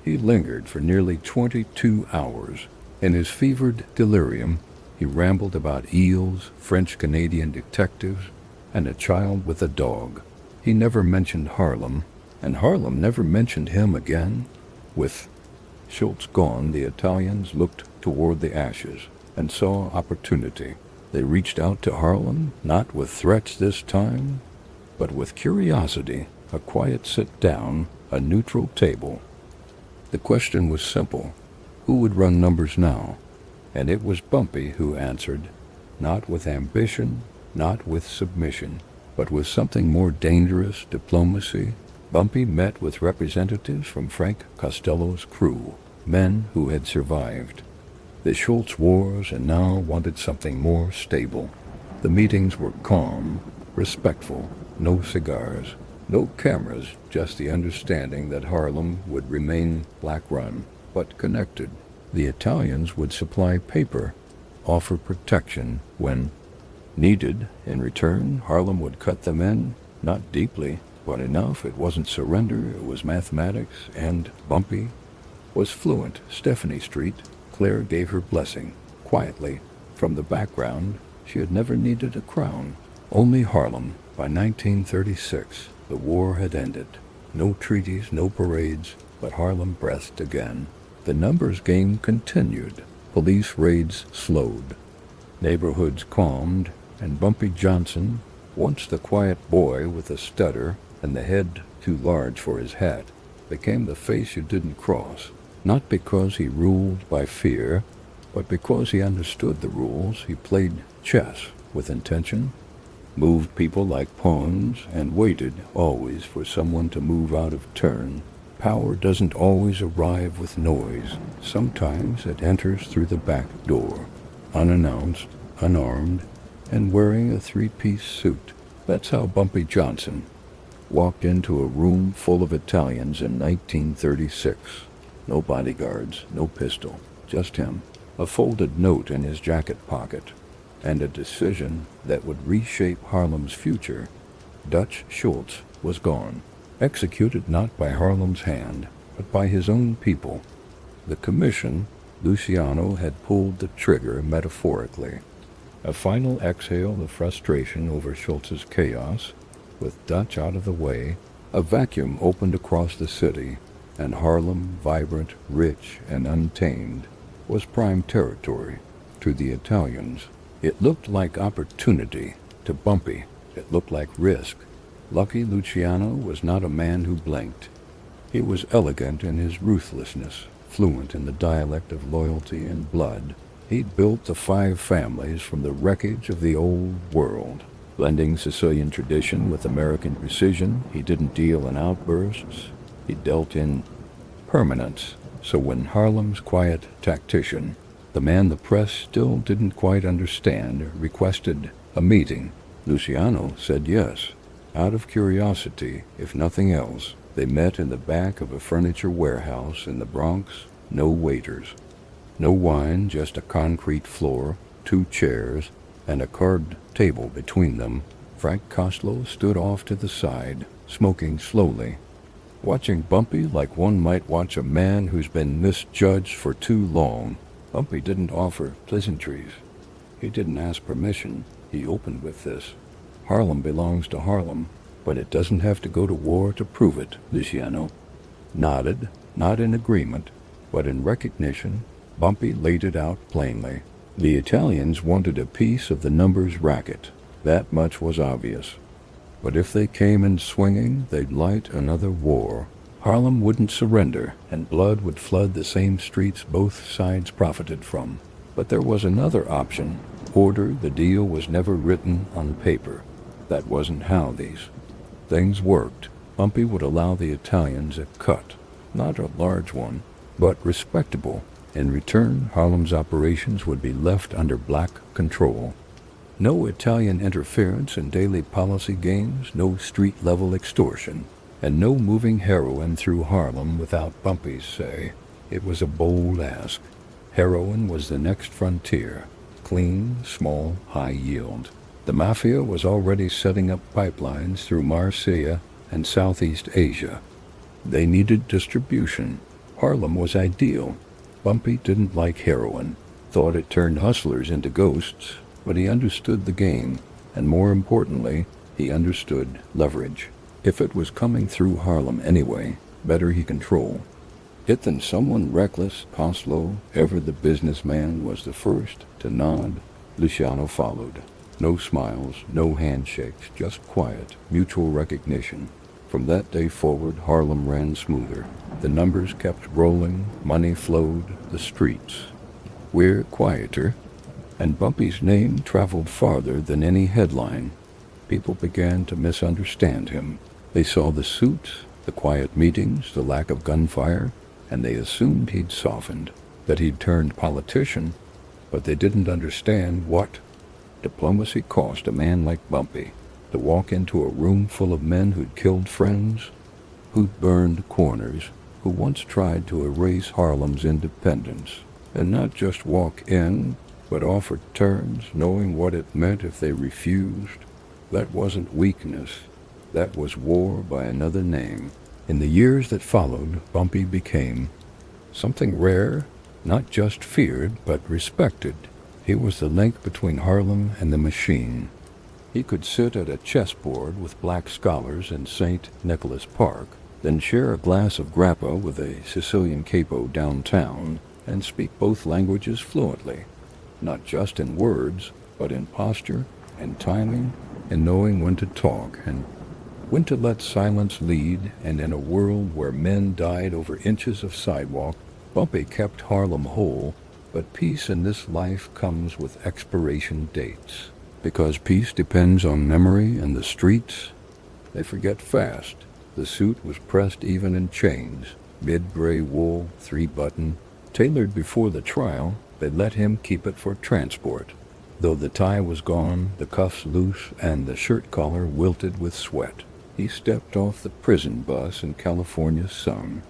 He lingered for nearly 22 hours. In his fevered delirium, he rambled about eels, French-Canadian detectives, and a child with a dog. He never mentioned Harlem, and Harlem never mentioned him again. With Schultz gone, the Italians looked toward the ashes and saw opportunity. They reached out to Harlem, not with threats this time, but with curiosity, a quiet sit-down, a neutral table. The question was simple. Who would run numbers now? And it was Bumpy who answered, not with ambition, not with submission, but with something more dangerous, diplomacy. Bumpy met with representatives from Frank Costello's crew, men who had survived the Schultz wars and now wanted something more stable. The meetings were calm, respectful, no cigars, no cameras, just the understanding that Harlem would remain black-run, but connected. The Italians would supply paper, offer protection when needed. In return, Harlem would cut them in, not deeply, but enough. It wasn't surrender, it was mathematics, and Bumpy was fluent. Stephanie Street. Claire gave her blessing, quietly. From the background, she had never needed a crown. Only Harlem. By 1936, the war had ended. No treaties, no parades, but Harlem breathed again. The numbers game continued. Police raids slowed. Neighborhoods calmed, and Bumpy Johnson, once the quiet boy with a stutter and the head too large for his hat, became the face you didn't cross. Not because he ruled by fear, but because he understood the rules. He played chess with intention, moved people like pawns, and waited always for someone to move out of turn. Power doesn't always arrive with noise. Sometimes it enters through the back door, unannounced, unarmed, and wearing a 3-piece suit. That's how Bumpy Johnson walked into a room full of Italians in 1936. No bodyguards, no pistol, just him, a folded note in his jacket pocket, and a decision that would reshape Harlem's future. Dutch Schultz was gone, executed not by Harlem's hand, but by his own people. The commission, Luciano had pulled the trigger metaphorically. A final exhale of frustration over Schultz's chaos. With Dutch out of the way, a vacuum opened across the city. and Harlem, vibrant, rich, and untamed, was prime territory. To the Italians, it looked like opportunity. To Bumpy, it looked like risk. Lucky Luciano was not a man who blinked. He was elegant in his ruthlessness, fluent in the dialect of loyalty and blood. He'd built the 5 families from the wreckage of the old world. Blending Sicilian tradition with American precision, he didn't deal in outbursts, he dealt in permanence. So when Harlem's quiet tactician, the man the press still didn't quite understand, requested a meeting, Luciano said yes. Out of curiosity, if nothing else, they met in the back of a furniture warehouse in the Bronx. No waiters. No wine, just a concrete floor, 2 chairs, and a card table between them. Frank Costello stood off to the side, smoking slowly, watching Bumpy like one might watch a man who's been misjudged for too long. Bumpy didn't offer pleasantries. He didn't ask permission. He opened with this. Harlem belongs to Harlem, but it doesn't have to go to war to prove it. Luciano nodded, not in agreement, but in recognition. Bumpy laid it out plainly. The Italians wanted a piece of the numbers racket. That much was obvious. But if they came in swinging, they'd light another war. Harlem wouldn't surrender, and blood would flood the same streets both sides profited from. But there was another option. Order the deal was never written on paper. That wasn't how these things worked. Bumpy would allow the Italians a cut. Not a large one, but respectable. In return, Harlem's operations would be left under black control. No Italian interference in daily policy games, no street-level extortion, and no moving heroin through Harlem without Bumpy's say. It was a bold ask. Heroin was the next frontier. Clean, small, high yield. The Mafia was already setting up pipelines through Marseille and Southeast Asia. They needed distribution. Harlem was ideal. Bumpy didn't like heroin, thought it turned hustlers into ghosts, but he understood the game, and more importantly, he understood leverage. If it was coming through Harlem anyway, better he control it than someone reckless. Costello, ever the businessman, was the first to nod. Luciano followed. No smiles, no handshakes, just quiet, mutual recognition. From that day forward, Harlem ran smoother. The numbers kept rolling, money flowed, the streets were quieter, and Bumpy's name traveled farther than any headline. People began to misunderstand him. They saw the suits, the quiet meetings, the lack of gunfire, and they assumed he'd softened, that he'd turned politician, but they didn't understand what diplomacy cost a man like Bumpy. To walk into a room full of men who'd killed friends, who'd burned corners, who once tried to erase Harlem's independence, and not just walk in, but offer terms, knowing what it meant if they refused. That wasn't weakness. That was war by another name. In the years that followed, Bumpy became something rare, not just feared, but respected. He was the link between Harlem and the machine. He could sit at a chessboard with black scholars in St. Nicholas Park, then share a glass of grappa with a Sicilian capo downtown, and speak both languages fluently, not just in words, but in posture and timing, and knowing when to talk and when to let silence lead. And in a world where men died over inches of sidewalk, Bumpy kept Harlem whole. But peace in this life comes with expiration dates. Because peace depends on memory, and the streets, they forget fast. The suit was pressed even in chains, mid-gray wool, 3-button, tailored before the trial. They let him keep it for transport. Though the tie was gone, the cuffs loose, and the shirt collar wilted with sweat, he stepped off the prison bus in California's sun.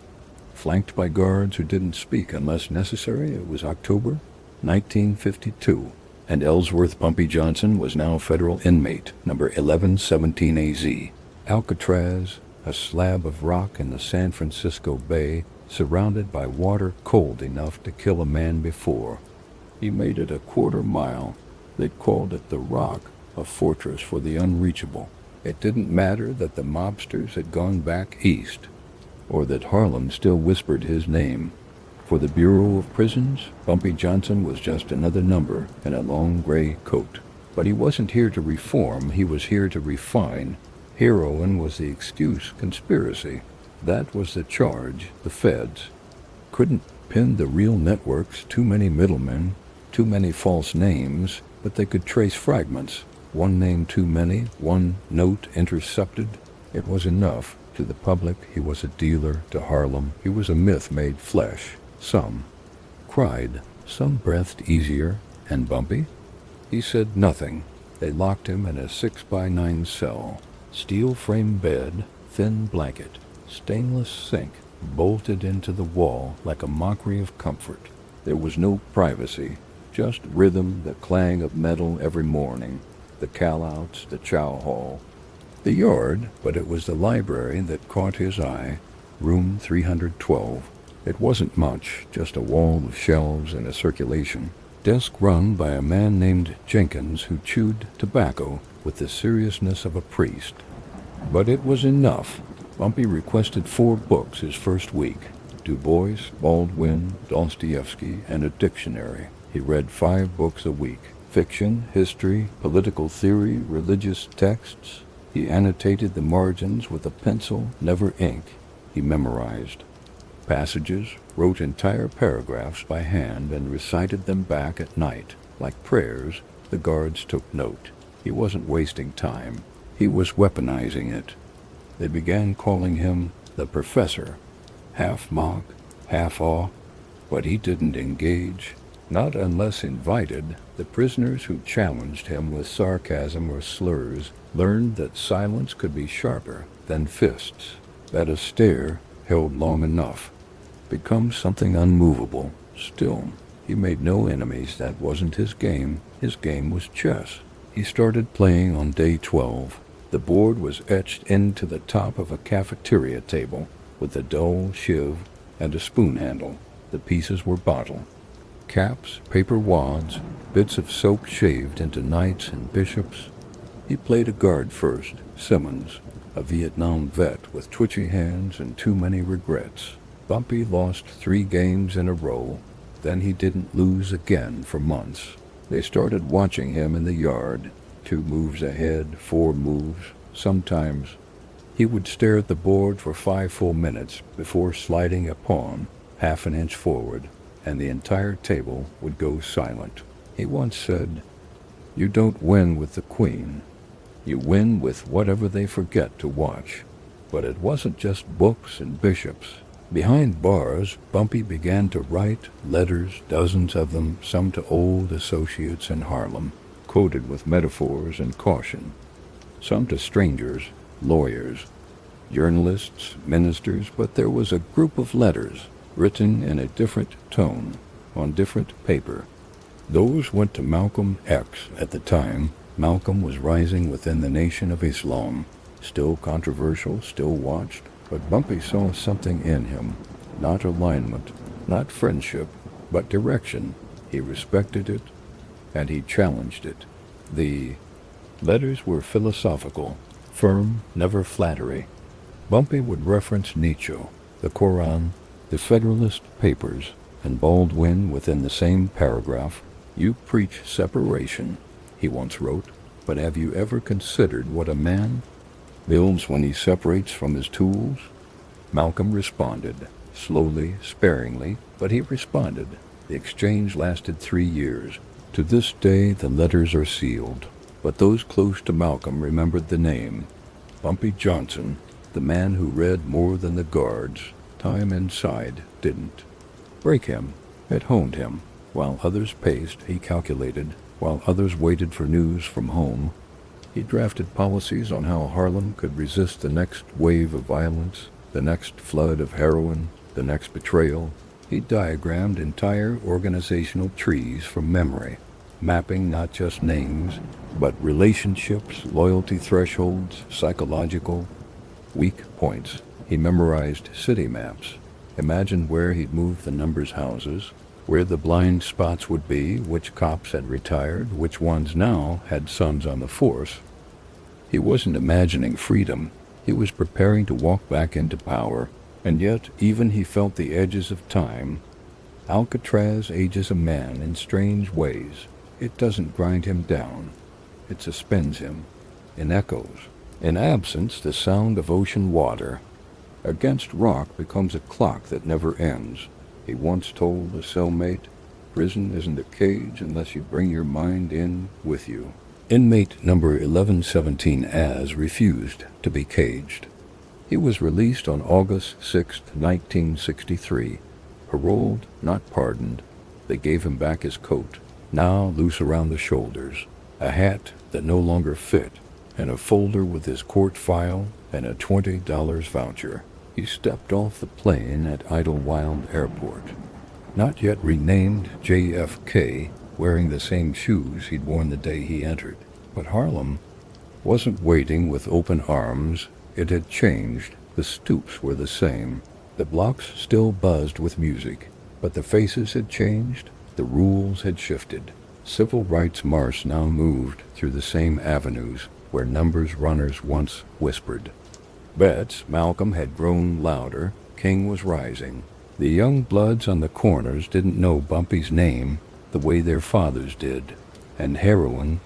Flanked by guards who didn't speak unless necessary, it was October 1952. And Ellsworth Bumpy Johnson was now federal inmate, number 1117 AZ. Alcatraz, a slab of rock in the San Francisco Bay, surrounded by water cold enough to kill a man before. He made it a quarter mile. They'd called it the Rock, a fortress for the unreachable. It didn't matter that the mobsters had gone back east. or that Harlem still whispered his name. For the Bureau of Prisons, Bumpy Johnson was just another number in a long gray coat. But he wasn't here to reform, he was here to refine. Heroin was the excuse, conspiracy. That was the charge. The feds couldn't pin the real networks, too many middlemen, too many false names, but they could trace fragments. One name too many, one note intercepted. It was enough. To the public, he was a dealer. To Harlem, he was a myth made flesh. Some cried, some breathed easier. And Bumpy? He said nothing. They locked him in a 6x9 cell. Steel-frame bed, thin blanket, stainless sink, bolted into the wall like a mockery of comfort. There was no privacy, just rhythm, the clang of metal every morning, the call-outs, the chow hall. The yard, but it was the library that caught his eye, room 312. It wasn't much, just a wall of shelves and a circulation. Desk run by a man named Jenkins who chewed tobacco with the seriousness of a priest. But it was enough. Bumpy requested 4 books his first week. Du Bois, Baldwin, Dostoevsky, and a dictionary. He read 5 books a week. Fiction, history, political theory, religious texts. He annotated the margins with a pencil, never ink. He memorized passages, wrote entire paragraphs by hand, and recited them back at night. Like prayers, the guards took note. He wasn't wasting time. He was weaponizing it. They began calling him the Professor, half mock, half awe, but he didn't engage, not unless invited. The prisoners who challenged him with sarcasm or slurs learned that silence could be sharper than fists, that a stare held long enough becomes something unmovable. Still, he made no enemies. That wasn't his game. His game was chess. He started playing on day 12. The board was etched into the top of a cafeteria table with a dull shiv and a spoon handle. The pieces were bottle. Caps, paper wads, bits of soap shaved into knights and bishops. He played a guard first, Simmons, a Vietnam vet with twitchy hands and too many regrets. Bumpy lost 3 games in a row. Then he didn't lose again for months. They started watching him in the yard. 2 moves ahead, 4 moves. Sometimes he would stare at the board for 5 full minutes before sliding a pawn half an inch forward, and the entire table would go silent. He once said, "You don't win with the queen. You win with whatever they forget to watch." But it wasn't just books and bishops. Behind bars, Bumpy began to write letters, dozens of them, some to old associates in Harlem, coated with metaphors and caution. Some to strangers, lawyers, journalists, ministers, but there was a group of letters written in a different tone, on different paper. Those went to Malcolm X at the time. Malcolm was rising within the Nation of Islam, still controversial, still watched. But Bumpy saw something in him, not alignment, not friendship, but direction. He respected it, and he challenged it. The letters were philosophical, firm, never flattery. Bumpy would reference Nietzsche, the Koran, the Federalist Papers, and Baldwin within the same paragraph. "You preach separation," he once wrote, "but have you ever considered what a man builds when he separates from his tools?" Malcolm responded, slowly, sparingly, but he responded. The exchange lasted 3 years. To this day the letters are sealed, but those close to Malcolm remembered the name. Bumpy Johnson, the man who read more than the guards. Time inside didn't break him. It honed him. While others paced, he calculated. While others waited for news from home, he drafted policies on how Harlem could resist the next wave of violence, the next flood of heroin, the next betrayal. He diagrammed entire organizational trees from memory, mapping not just names, but relationships, loyalty thresholds, psychological weak points. He memorized city maps, imagined where he'd move the numbers houses, where the blind spots would be, which cops had retired, which ones now had sons on the force. He wasn't imagining freedom. He was preparing to walk back into power. And yet, even he felt the edges of time. Alcatraz ages a man in strange ways. It doesn't grind him down. It suspends him in echoes. In absence, the sound of ocean water against rock becomes a clock that never ends. He once told a cellmate, "Prison isn't a cage unless you bring your mind in with you." Inmate number 1117 Az refused to be caged. He was released on August 6, 1963. Paroled, not pardoned. They gave him back his coat, now loose around the shoulders, a hat that no longer fit, and a folder with his court file and a $20 voucher. He stepped off the plane at Idlewild Airport, not yet renamed JFK, wearing the same shoes he'd worn the day he entered. But Harlem wasn't waiting with open arms. It had changed. The stoops were the same. The blocks still buzzed with music, but the faces had changed. The rules had shifted. Civil rights march now moved through the same avenues where numbers runners once whispered. Bets, Malcolm had grown louder. King was rising. The young bloods on the corners didn't know Bumpy's name the way their fathers did, and heroin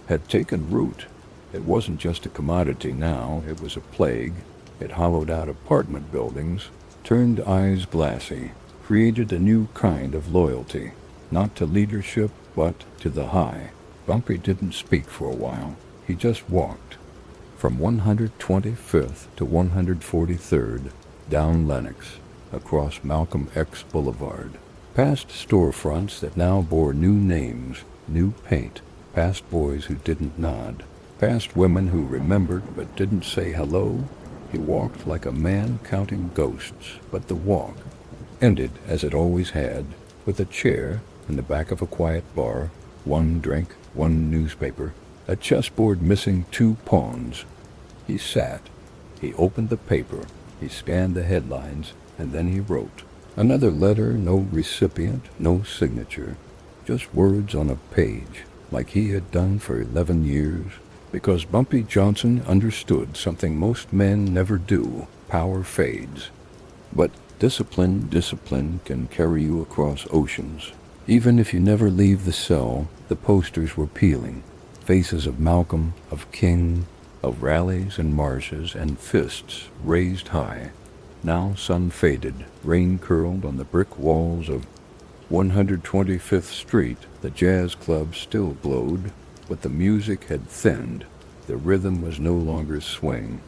had taken root. It wasn't just a commodity now, it was a plague. It hollowed out apartment buildings, turned eyes glassy, created a new kind of loyalty, not to leadership, but to the high. Bumpy didn't speak for a while. He just walked from 125th to 143rd, down Lenox, across Malcolm X Boulevard, past storefronts that now bore new names, new paint, past boys who didn't nod, past women who remembered but didn't say hello. He walked like a man counting ghosts, but the walk ended, as it always had, with a chair in the back of a quiet bar, one drink, one newspaper, a chessboard missing 2 pawns. He sat. He opened the paper. He scanned the headlines, and then he wrote. Another letter, no recipient, no signature, just words on a page, like he had done for 11 years. Because Bumpy Johnson understood something most men never do. Power fades. But discipline can carry you across oceans. Even if you never leave the cell, the posters were peeling. Faces of Malcolm, of King, of rallies and marches and fists raised high. Now sun faded, rain curled on the brick walls of 125th Street. The jazz club still glowed, but the music had thinned. The rhythm was no longer swing.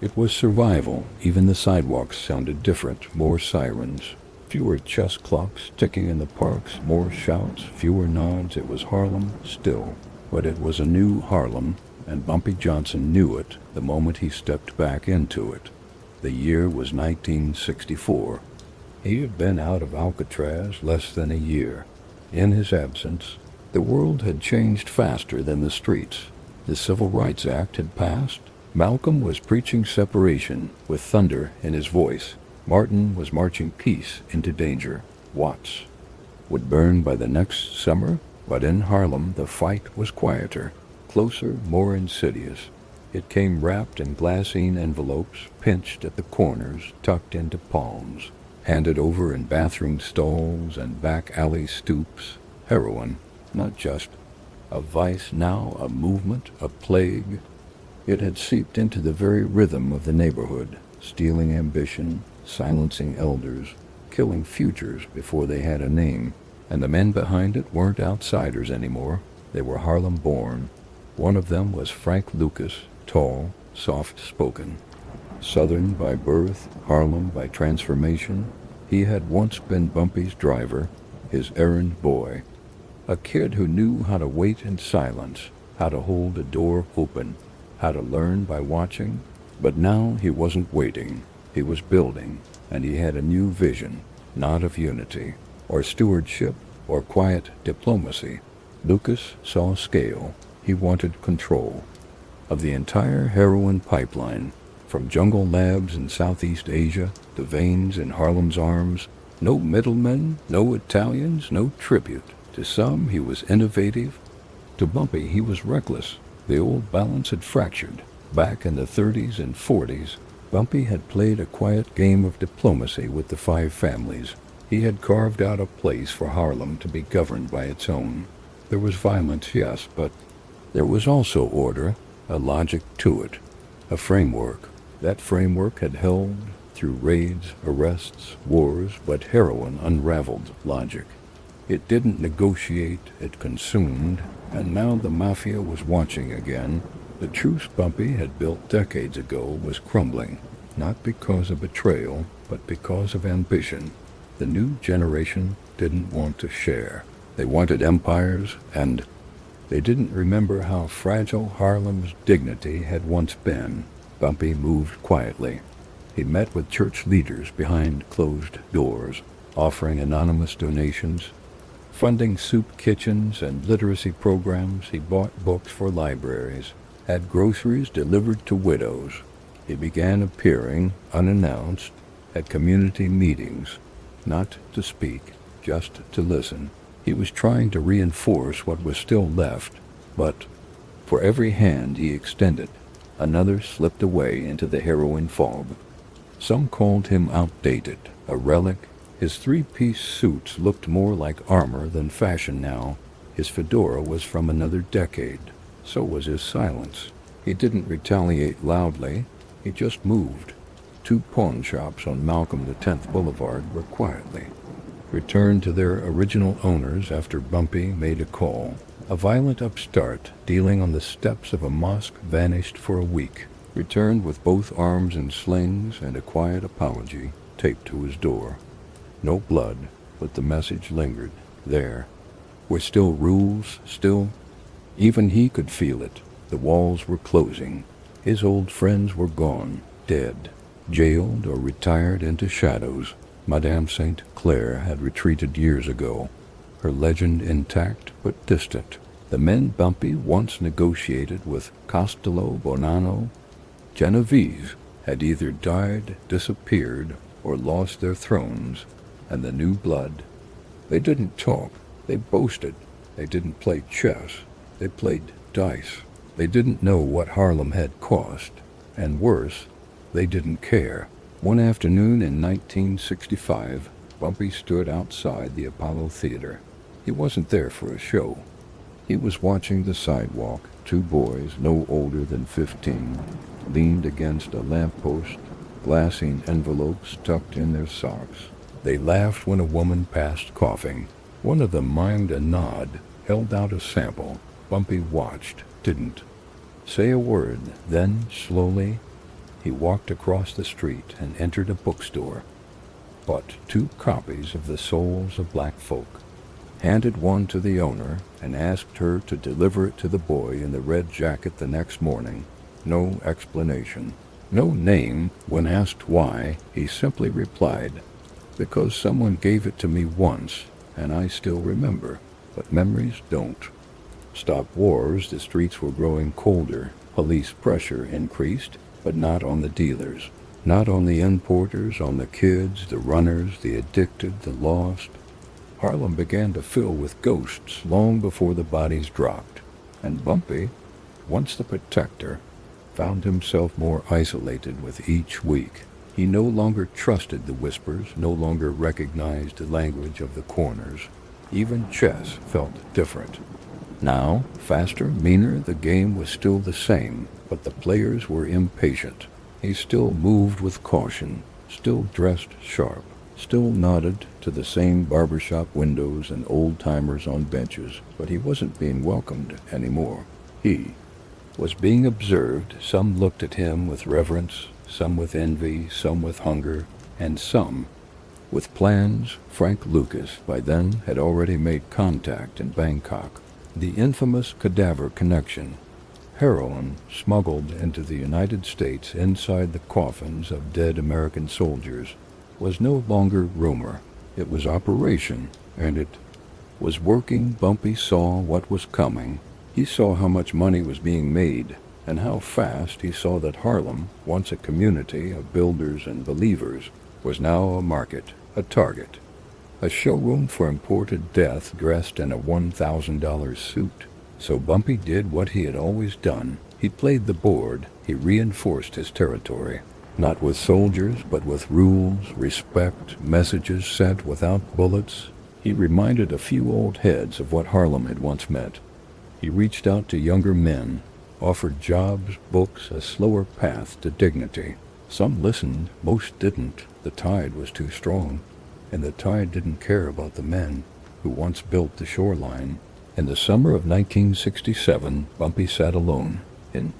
It was survival. Even the sidewalks sounded different, more sirens. Fewer chess clocks ticking in the parks, more shouts, fewer nods. It was Harlem still, but it was a new Harlem, and Bumpy Johnson knew it the moment he stepped back into it. The year was 1964. He had been out of Alcatraz less than a year. In his absence, the world had changed faster than the streets. The Civil Rights Act had passed. Malcolm was preaching separation with thunder in his voice. Martin was marching peace into danger. Watts would burn by the next summer, but in Harlem the fight was quieter, closer, more insidious. It came wrapped in glassine envelopes, pinched at the corners, tucked into palms, handed over in bathroom stalls and back alley stoops. Heroin, not just a vice, now a movement, a plague. It had seeped into the very rhythm of the neighborhood, stealing ambition, silencing elders, killing futures before they had a name. And the men behind it weren't outsiders anymore. They were Harlem-born. One of them was Frank Lucas, tall, soft-spoken. Southern by birth, Harlem by transformation. He had once been Bumpy's driver, his errand boy. A kid who knew how to wait in silence, how to hold a door open, how to learn by watching. But now he wasn't waiting. He was building, and he had a new vision, not of unity, or stewardship, or quiet diplomacy. Lucas saw scale. He wanted control of the entire heroin pipeline, from jungle labs in Southeast Asia to veins in Harlem's arms. No middlemen, no Italians, no tribute. To some, he was innovative. To Bumpy, he was reckless. The old balance had fractured. Back in the 30s and 40s, Bumpy had played a quiet game of diplomacy with the 5 families. He had carved out a place for Harlem to be governed by its own. There was violence, yes, but there was also order, a logic to it, a framework. That framework had held through raids, arrests, wars, but heroin unraveled logic. It didn't negotiate, it consumed, and now the mafia was watching again. The truce Bumpy had built decades ago was crumbling, not because of betrayal, but because of ambition. The new generation didn't want to share. They wanted empires, and they didn't remember how fragile Harlem's dignity had once been. Bumpy moved quietly. He met with church leaders behind closed doors, offering anonymous donations, funding soup kitchens and literacy programs. He bought books for libraries, had groceries delivered to widows. He began appearing, unannounced, at community meetings, not to speak, just to listen. He was trying to reinforce what was still left, but for every hand he extended, another slipped away into the heroin fog. Some called him outdated, a relic. His 3-piece suits looked more like armor than fashion now. His fedora was from another decade. So was his silence. He didn't retaliate loudly. He just moved. 2 pawn shops on Malcolm X Boulevard were quietly returned to their original owners after Bumpy made a call. A violent upstart dealing on the steps of a mosque vanished for a week, returned with both arms in slings and a quiet apology taped to his door. No blood, but the message lingered. There were still rules, still. Even he could feel it. The walls were closing. His old friends were gone, dead, jailed or retired into shadows. Madame St. Clair had retreated years ago, her legend intact but distant. The men Bumpy once negotiated with, Costello, Bonanno, Genovese, had either died, disappeared, or lost their thrones, and the new blood. They didn't talk, they boasted. They didn't play chess, they played dice. They didn't know what Harlem had cost, and worse, they didn't care. One afternoon in 1965, Bumpy stood outside the Apollo Theater. He wasn't there for a show. He was watching the sidewalk. 2 boys, no older than 15, leaned against a lamppost, glassine envelopes tucked in their socks. They laughed when a woman passed coughing. One of them mimed a nod, held out a sample. Bumpy watched, didn't say a word. Then, slowly, he walked across the street and entered a bookstore, bought 2 copies of The Souls of Black Folk, handed one to the owner, and asked her to deliver it to the boy in the red jacket the next morning. No explanation, no name. When asked why, he simply replied, "Because someone gave it to me once, and I still remember, but memories don't." Stop wars, the streets were growing colder. Police pressure increased, but not on the dealers, not on the importers, on the kids, the runners, the addicted, the lost. Harlem began to fill with ghosts long before the bodies dropped, and Bumpy, once the protector, found himself more isolated with each week. He no longer trusted the whispers, no longer recognized the language of the corners. Even chess felt different. Now, faster, meaner, the game was still the same, but the players were impatient. He still moved with caution, still dressed sharp, still nodded to the same barbershop windows and old-timers on benches, but he wasn't being welcomed anymore. He was being observed. Some looked at him with reverence, some with envy, some with hunger, and some with plans. Frank Lucas, by then, had already made contact in Bangkok. The infamous cadaver connection. Heroin smuggled into the United States inside the coffins of dead American soldiers was no longer rumor. It was operation, and it was working. Bumpy saw what was coming. He saw how much money was being made, and how fast. He saw that Harlem, once a community of builders and believers, was now a market, a target, a showroom for imported death dressed in a $1,000 suit. So Bumpy did what he had always done. He played the board. He reinforced his territory. Not with soldiers, but with rules, respect, messages sent without bullets. He reminded a few old heads of what Harlem had once meant. He reached out to younger men, offered jobs, books, a slower path to dignity. Some listened, most didn't. The tide was too strong, and the tide didn't care about the men who once built the shoreline. In the summer of 1967, Bumpy sat alone in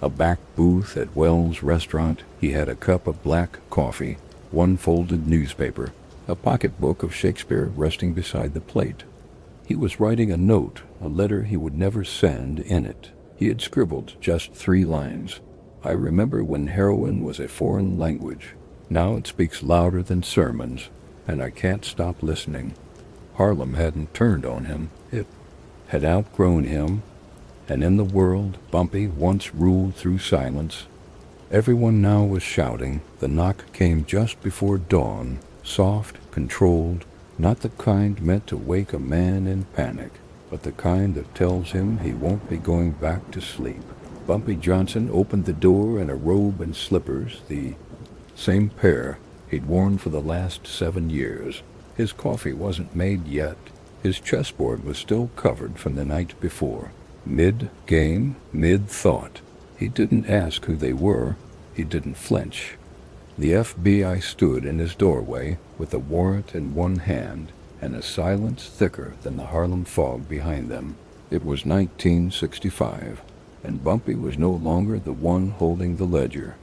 a back booth at Wells' restaurant. He had a cup of black coffee, one folded newspaper, a pocketbook of Shakespeare resting beside the plate. He was writing a note, a letter he would never send. In it, he had scribbled just 3 lines. I remember when heroin was a foreign language. Now it speaks louder than sermons, and I can't stop listening. Harlem hadn't turned on him. It had outgrown him. And in the world Bumpy once ruled through silence, everyone now was shouting. The knock came just before dawn, soft, controlled, not the kind meant to wake a man in panic, but the kind that tells him he won't be going back to sleep. Bumpy Johnson opened the door in a robe and slippers, the same pair he'd worn for the last 7 years. His coffee wasn't made yet. His chessboard was still covered from the night before. Mid-game, mid-thought. He didn't ask who they were. He didn't flinch. The FBI stood in his doorway with a warrant in one hand and a silence thicker than the Harlem fog behind them. It was 1965, and Bumpy was no longer the one holding the ledger.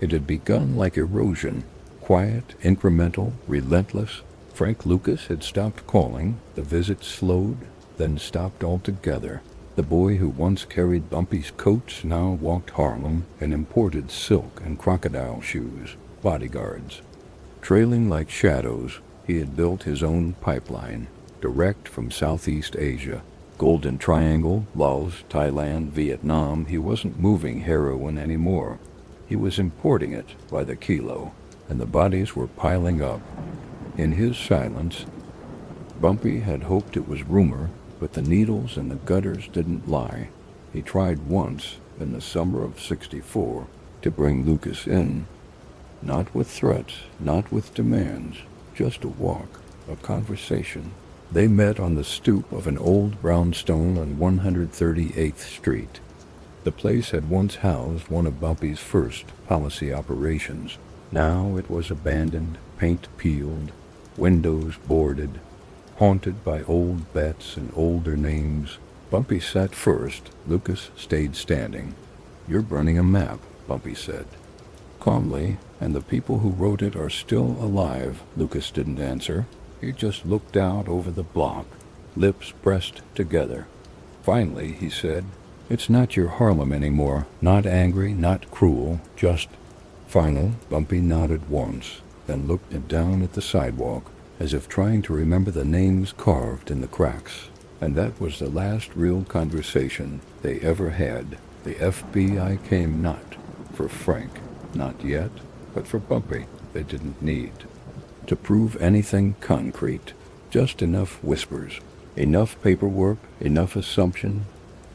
It had begun like erosion, quiet, incremental, relentless. Frank Lucas had stopped calling. The visit slowed, then stopped altogether. The boy who once carried Bumpy's coats now walked Harlem in imported silk and crocodile shoes, bodyguards. Trailing like shadows, he had built his own pipeline, direct from Southeast Asia. Golden Triangle, Laos, Thailand, Vietnam. He wasn't moving heroin anymore. He was importing it by the kilo, and the bodies were piling up. In his silence, Bumpy had hoped it was rumor, but the needles in the gutters didn't lie. He tried once, in the summer of '64, to bring Lucas in. Not with threats, not with demands, just a walk, a conversation. They met on the stoop of an old brownstone on 138th Street. The place had once housed one of Bumpy's first policy operations. Now it was abandoned, paint peeled, windows boarded, haunted by old bets and older names. Bumpy sat first. Lucas stayed standing. "You're burning a map," Bumpy said, calmly, "and the people who wrote it are still alive." Lucas didn't answer. He just looked out over the block, lips pressed together. Finally, he said, "It's not your Harlem anymore. Not angry, not cruel, just final." Bumpy nodded once, then looked down at the sidewalk, as if trying to remember the names carved in the cracks. And that was the last real conversation they ever had. The FBI came not for Frank, not yet, but for Bumpy. They didn't need to prove anything concrete, just enough whispers, enough paperwork, enough assumption.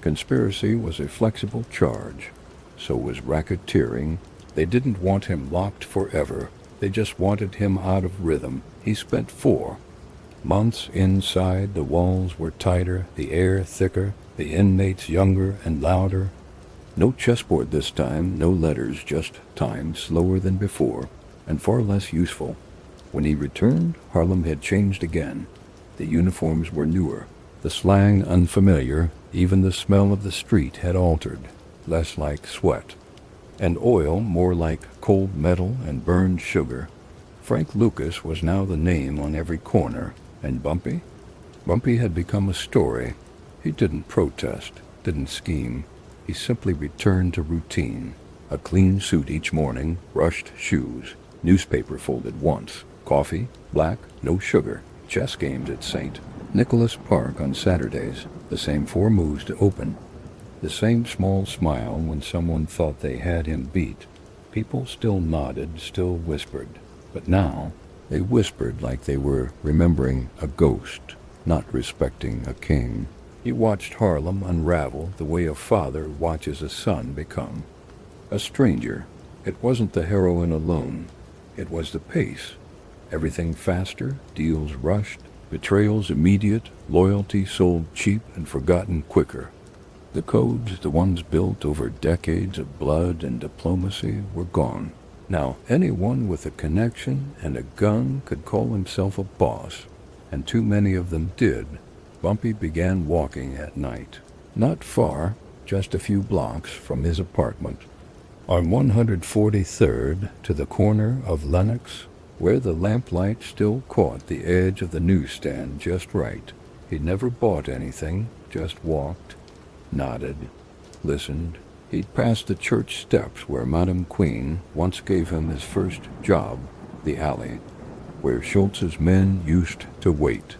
Conspiracy was a flexible charge. So was racketeering. They didn't want him locked forever. They just wanted him out of rhythm. He spent 4 months inside. The walls were tighter, the air thicker, the inmates younger and louder. No chessboard this time, no letters, just time, slower than before, and far less useful. When he returned, Harlem had changed again. The uniforms were newer, the slang unfamiliar, even the smell of the street had altered, less like sweat and oil, more like cold metal and burned sugar. Frank Lucas was now the name on every corner. And Bumpy? Bumpy had become a story. He didn't protest, didn't scheme. He simply returned to routine. A clean suit each morning, brushed shoes, newspaper folded once, coffee, black, no sugar, chess games at St. Nicholas Park on Saturdays, the same 4 moves to open, the same small smile when someone thought they had him beat. People still nodded, still whispered, but now they whispered like they were remembering a ghost, not respecting a king. He watched Harlem unravel the way a father watches a son become. A stranger, It wasn't the heroin alone. It was the pace. Everything faster, deals rushed, betrayals immediate, loyalty sold cheap and forgotten quicker. The codes, the ones built over decades of blood and diplomacy, were gone. Now, anyone with a connection and a gun could call himself a boss, and too many of them did. Bumpy began walking at night. Not far, just a few blocks from his apartment. On 143rd, to the corner of Lenox, where the lamplight still caught the edge of the newsstand just right. He never bought anything, just walked, nodded, listened. He'd passed the church steps where Madame Queen once gave him his first job, the alley, where Schultz's men used to wait.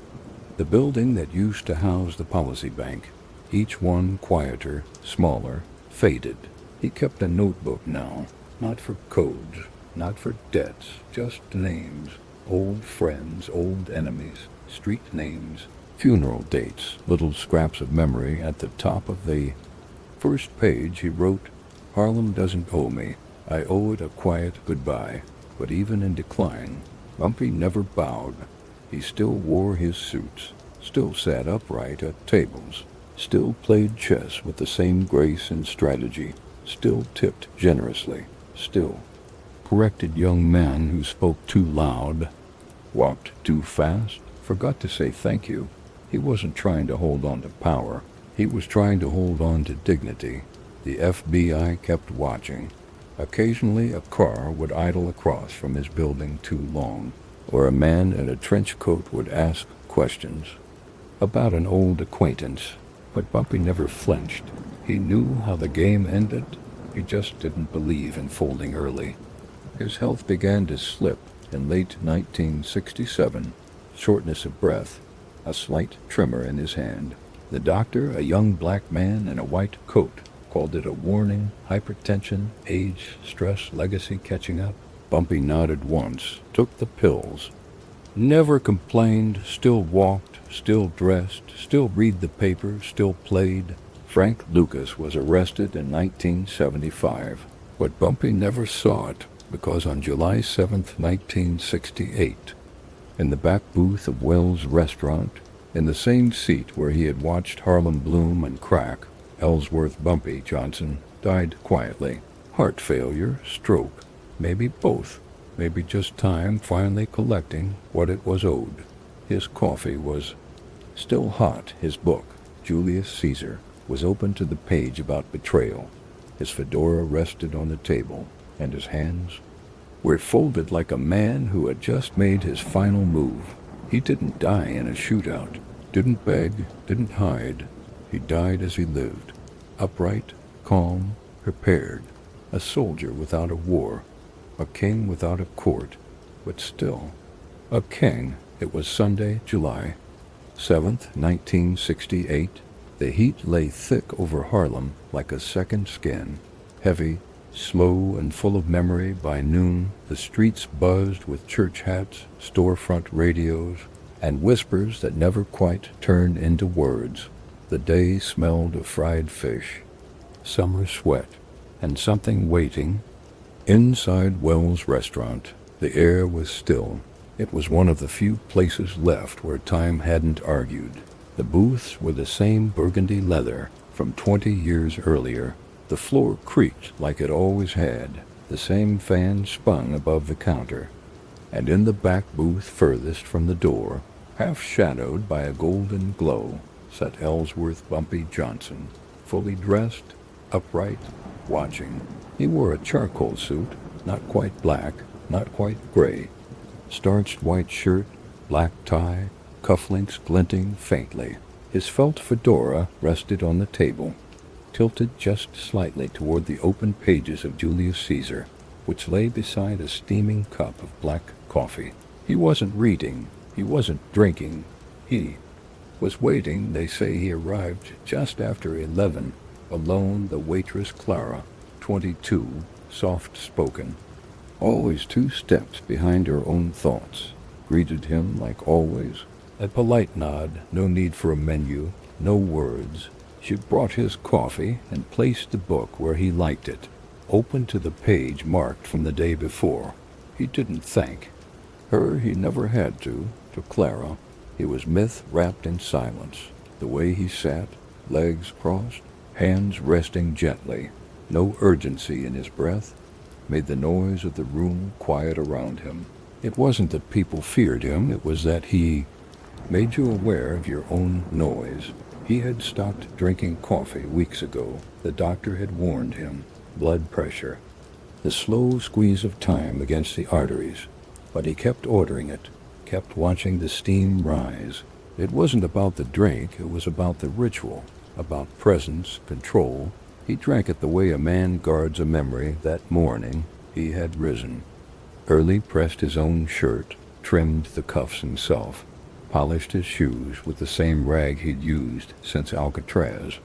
The building that used to house the policy bank, each one quieter, smaller, faded. He kept a notebook now, not for codes, not for debts, just names, old friends, old enemies, street names, funeral dates, little scraps of memory. At the top of the first page he wrote, "Harlem doesn't owe me. I owe it a quiet goodbye." But even in decline, Bumpy never bowed. He still wore his suits, still sat upright at tables, still played chess with the same grace and strategy, still tipped generously, still corrected young men who spoke too loud, walked too fast, forgot to say thank you. He wasn't trying to hold on to power. He was trying to hold on to dignity. The FBI kept watching. Occasionally a car would idle across from his building too long, or a man in a trench coat would ask questions about an old acquaintance. But Bumpy never flinched. He knew how the game ended. He just didn't believe in folding early. His health began to slip in late 1967, shortness of breath, a slight tremor in his hand. The doctor, a young black man in a white coat, called it a warning, hypertension, age, stress, legacy catching up. Bumpy nodded once, took the pills, never complained, still walked, still dressed, still read the paper, still played. Frank Lucas was arrested in 1975, but Bumpy never saw it, because on July 7, 1968, in the back booth of Wells' restaurant, in the same seat where he had watched Harlem bloom and crack, Ellsworth Bumpy Johnson died quietly. Heart failure, stroke, maybe both, maybe just time finally collecting what it was owed. His coffee was still hot. His book, Julius Caesar, was open to the page about betrayal. His fedora rested on the table, and his hands were folded like a man who had just made his final move. He didn't die in a shootout, didn't beg, didn't hide. He died as he lived, upright, calm, prepared, a soldier without a war, a king without a court, but still a king. It was Sunday, July 7th, 1968. The heat lay thick over Harlem like a second skin, heavy, slow, and full of memory. By noon, the streets buzzed with church hats, storefront radios, and whispers that never quite turned into words. The day smelled of fried fish, summer sweat, and something waiting. Inside Wells' restaurant, the air was still. It was one of the few places left where time hadn't argued. The booths were the same burgundy leather from 20 years earlier. The floor creaked like it always had. The same fan spun above the counter. And in the back booth furthest from the door, half shadowed by a golden glow, sat Ellsworth Bumpy Johnson, fully dressed, upright, watching. He wore a charcoal suit, not quite black, not quite gray. Starched white shirt, black tie, cufflinks glinting faintly. His felt fedora rested on the table, tilted just slightly toward the open pages of Julius Caesar, which lay beside a steaming cup of black coffee. He wasn't reading. He wasn't drinking. He was waiting. They say he arrived just after 11. Alone, the waitress Clara, 22, soft-spoken, always 2 steps behind her own thoughts, greeted him like always. A polite nod, no need for a menu, no words. She brought his coffee and placed the book where he liked it, open to the page marked from the day before. He didn't thank her, he never had to Clara. He was myth wrapped in silence. The way he sat, legs crossed, hands resting gently, no urgency in his breath, made the noise of the room quiet around him. It wasn't that people feared him, it was that he made you aware of your own noise. He had stopped drinking coffee weeks ago. The doctor had warned him. Blood pressure. The slow squeeze of time against the arteries. But he kept ordering it, kept watching the steam rise. It wasn't about the drink, it was about the ritual, about presence, control. He drank it the way a man guards a memory. That morning he had risen. Early pressed his own shirt, trimmed the cuffs himself, polished his shoes with the same rag he'd used since Alcatraz.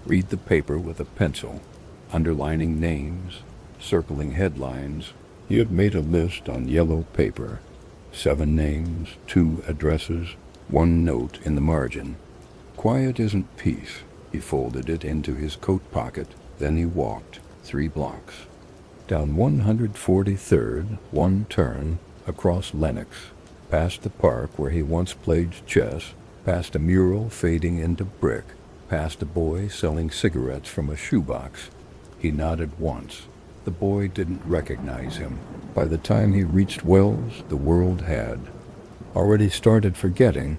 Read the paper with a pencil, underlining names, circling headlines. He had made a list on yellow paper. 7 names, 2 addresses, 1 note in the margin. Quiet isn't peace. He folded it into his coat pocket. Then he walked 3 blocks. Down 143rd, 1 turn, across Lenox, past the park where he once played chess, past a mural fading into brick, past a boy selling cigarettes from a shoebox. He nodded once. The boy didn't recognize him. By the time he reached Wells, the world had already started forgetting.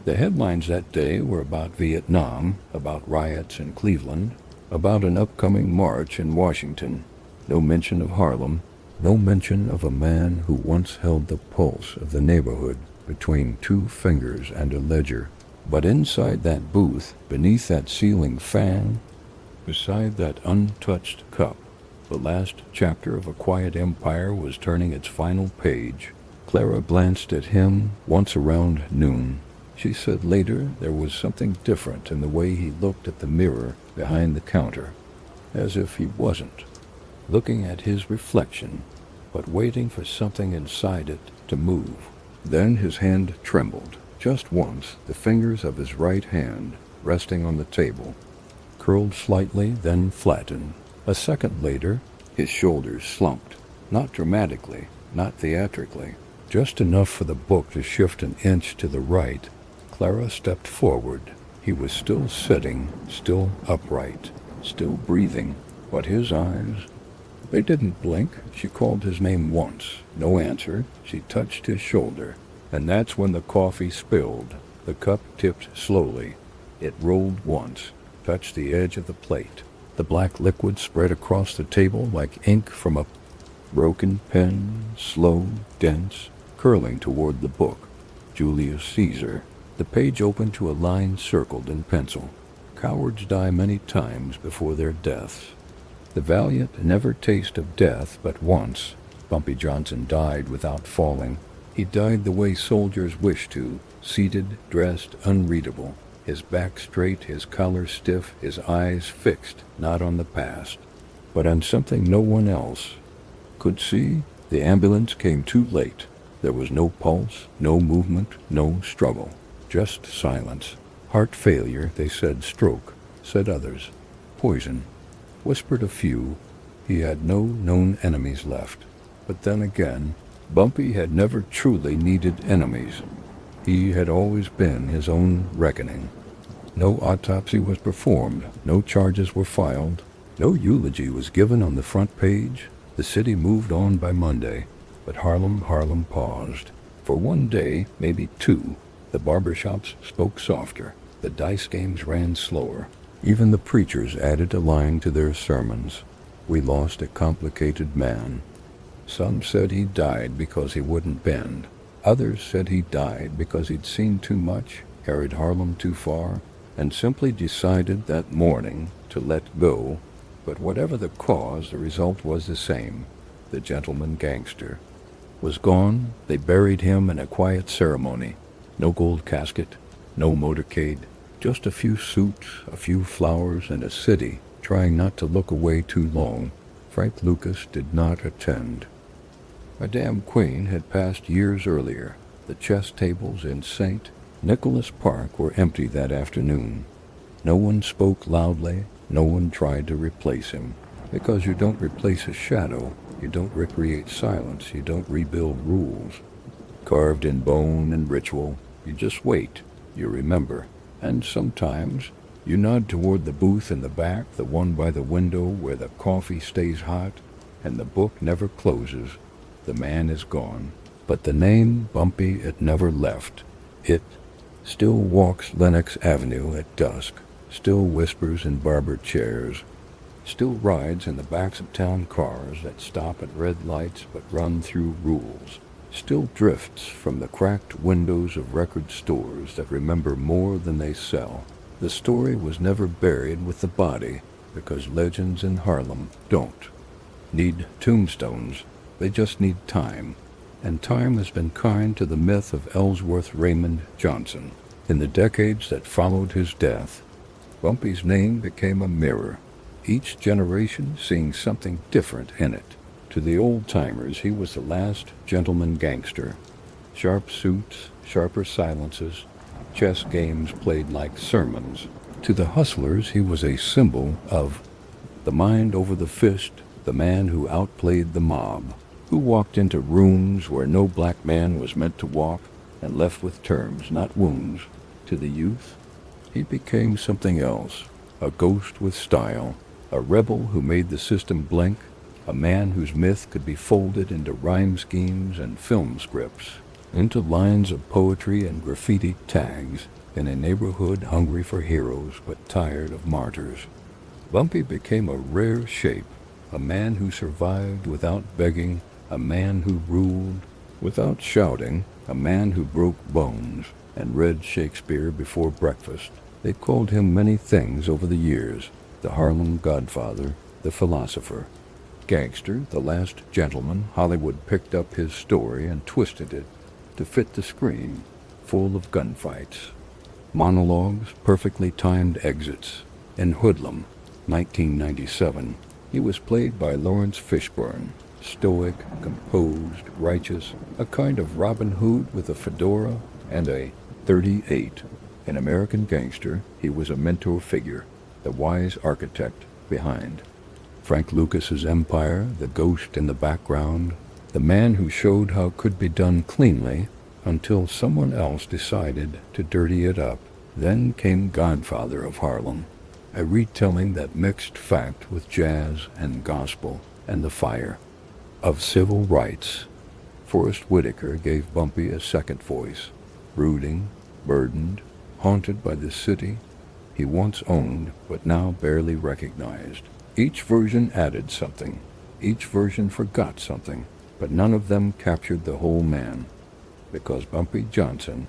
The headlines that day were about Vietnam, about riots in Cleveland, about an upcoming march in Washington. No mention of Harlem, no mention of a man who once held the pulse of the neighborhood between 2 fingers and a ledger. But inside that booth, beneath that ceiling fan, beside that untouched cup, the last chapter of a quiet empire was turning its final page. Clara glanced at him once around noon. She said later there was something different in the way he looked at the mirror behind the counter, as if he wasn't looking at his reflection, but waiting for something inside it to move. Then his hand trembled, just once, the fingers of his right hand resting on the table, curled slightly, then flattened. A second later, his shoulders slumped, not dramatically, not theatrically, just enough for the book to shift an inch to the right. Clara stepped forward. He was still sitting, still upright, still breathing, but his eyes, they didn't blink. She called his name once. No answer. She touched his shoulder. And that's when the coffee spilled. The cup tipped slowly. It rolled once, touched the edge of the plate. The black liquid spread across the table like ink from a broken pen, slow, dense, curling toward the book. Julius Caesar. The page opened to a line circled in pencil. Cowards die many times before their deaths. The valiant never taste of death but once. Bumpy Johnson died without falling. He died the way soldiers wish to, seated, dressed, unreadable, his back straight, his collar stiff, his eyes fixed, not on the past, but on something no one else could see. The ambulance came too late. There was no pulse, no movement, no struggle, just silence. Heart failure, they said. Stroke, said others. Poison, whispered a few. He had no known enemies left. But then again, Bumpy had never truly needed enemies. He had always been his own reckoning. No autopsy was performed, no charges were filed, no eulogy was given on the front page. The city moved on by Monday, but Harlem paused. For 1 day, maybe 2, the barbershops spoke softer, the dice games ran slower. Even the preachers added a line to their sermons. We lost a complicated man. Some said he died because he wouldn't bend. Others said he died because he'd seen too much, carried Harlem too far, and simply decided that morning to let go. But whatever the cause, the result was the same. The gentleman gangster was gone. They buried him in a quiet ceremony. No gold casket, no motorcade, just a few suits, a few flowers, and a city trying not to look away too long. Frank Lucas did not attend. Madame Queen had passed years earlier. The chess tables in St. Nicholas Park were empty that afternoon. No one spoke loudly. No one tried to replace him. Because you don't replace a shadow, you don't recreate silence, you don't rebuild rules. Carved in bone and ritual, you just wait, you remember. And sometimes you nod toward the booth in the back, the one by the window where the coffee stays hot and the book never closes. The man is gone, but the name Bumpy, it never left. It still walks Lenox Avenue at dusk, still whispers in barber chairs, still rides in the backs of town cars that stop at red lights but run through rules, still drifts from the cracked windows of record stores that remember more than they sell. The story was never buried with the body because legends in Harlem don't need tombstones. They just need time. And time has been kind to the myth of Ellsworth Raymond Johnson. In the decades that followed his death, Bumpy's name became a mirror, each generation seeing something different in it. To the old-timers, he was the last gentleman gangster. Sharp suits, sharper silences, chess games played like sermons. To the hustlers, he was a symbol of the mind over the fist, the man who outplayed the mob, who walked into rooms where no black man was meant to walk and left with terms, not wounds. To the youth, he became something else, a ghost with style, a rebel who made the system blink, a man whose myth could be folded into rhyme schemes and film scripts, into lines of poetry and graffiti tags in a neighborhood hungry for heroes but tired of martyrs. Bumpy became a rare shape, a man who survived without begging, a man who ruled without shouting, a man who broke bones and read Shakespeare before breakfast. They called him many things over the years: the Harlem Godfather, the philosopher, Gangster, the last gentleman. Hollywood picked up his story and twisted it to fit the screen, full of gunfights, monologues, perfectly timed exits. In Hoodlum, 1997, he was played by Lawrence Fishburne, stoic, composed, righteous, a kind of Robin Hood with a fedora and a .38. In American Gangster, he was a mentor figure, the wise architect behind Frank Lucas's empire, the ghost in the background, the man who showed how it could be done cleanly until someone else decided to dirty it up. Then came Godfather of Harlem, a retelling that mixed fact with jazz and gospel and the fire of civil rights. Forrest Whitaker gave Bumpy a second voice, brooding, burdened, haunted by the city he once owned but now barely recognized. Each version added something, each version forgot something, but none of them captured the whole man, because Bumpy Johnson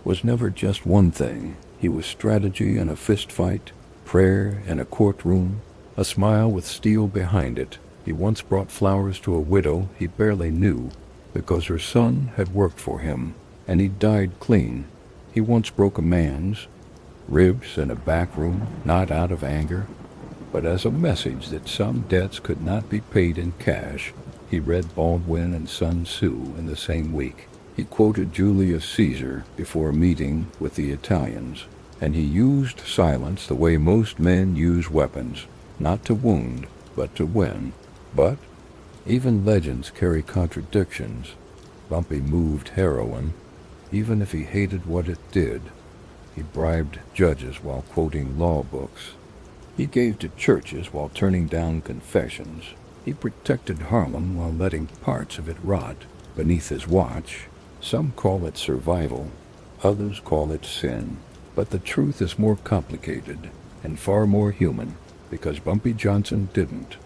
was never just one thing. He was strategy in a fistfight, prayer in a courtroom, a smile with steel behind it. He once brought flowers to a widow he barely knew because her son had worked for him, and he died clean. He once broke a man's ribs in a back room, not out of anger, but as a message that some debts could not be paid in cash. He read Baldwin and Sun Tzu in the same week. He quoted Julius Caesar before a meeting with the Italians, and he used silence the way most men use weapons, not to wound, but to win. But even legends carry contradictions. Bumpy moved heroin, even if he hated what it did. He bribed judges while quoting law books. He gave to churches while turning down confessions. He protected Harlem while letting parts of it rot beneath his watch. Some call it survival, others call it sin. But the truth is more complicated and far more human, because Bumpy Johnson didn't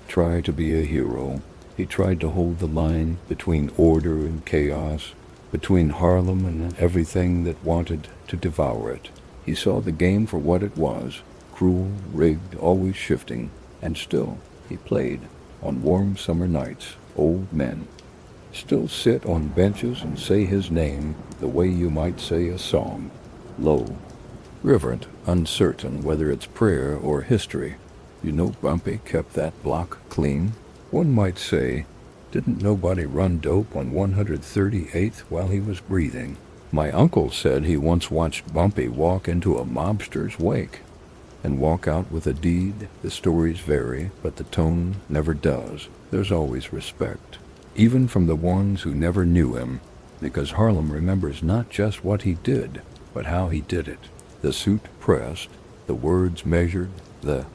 try to be a hero. He tried to hold the line between order and chaos, between Harlem and everything that wanted to devour it. He saw the game for what it was, cruel, rigged, always shifting, and still he played. On warm summer nights, old men still sit on benches and say his name the way you might say a song, low, reverent, uncertain whether it's prayer or history. You know, Bumpy kept that block clean. One might say, didn't nobody run dope on 138th while he was breathing? My uncle said he once watched Bumpy walk into a mobster's wake. and walk out with a deed. The stories vary, but the tone never does. There's always respect, even from the ones who never knew him, because Harlem remembers not just what he did, but how he did it. The suit pressed, the words measured, the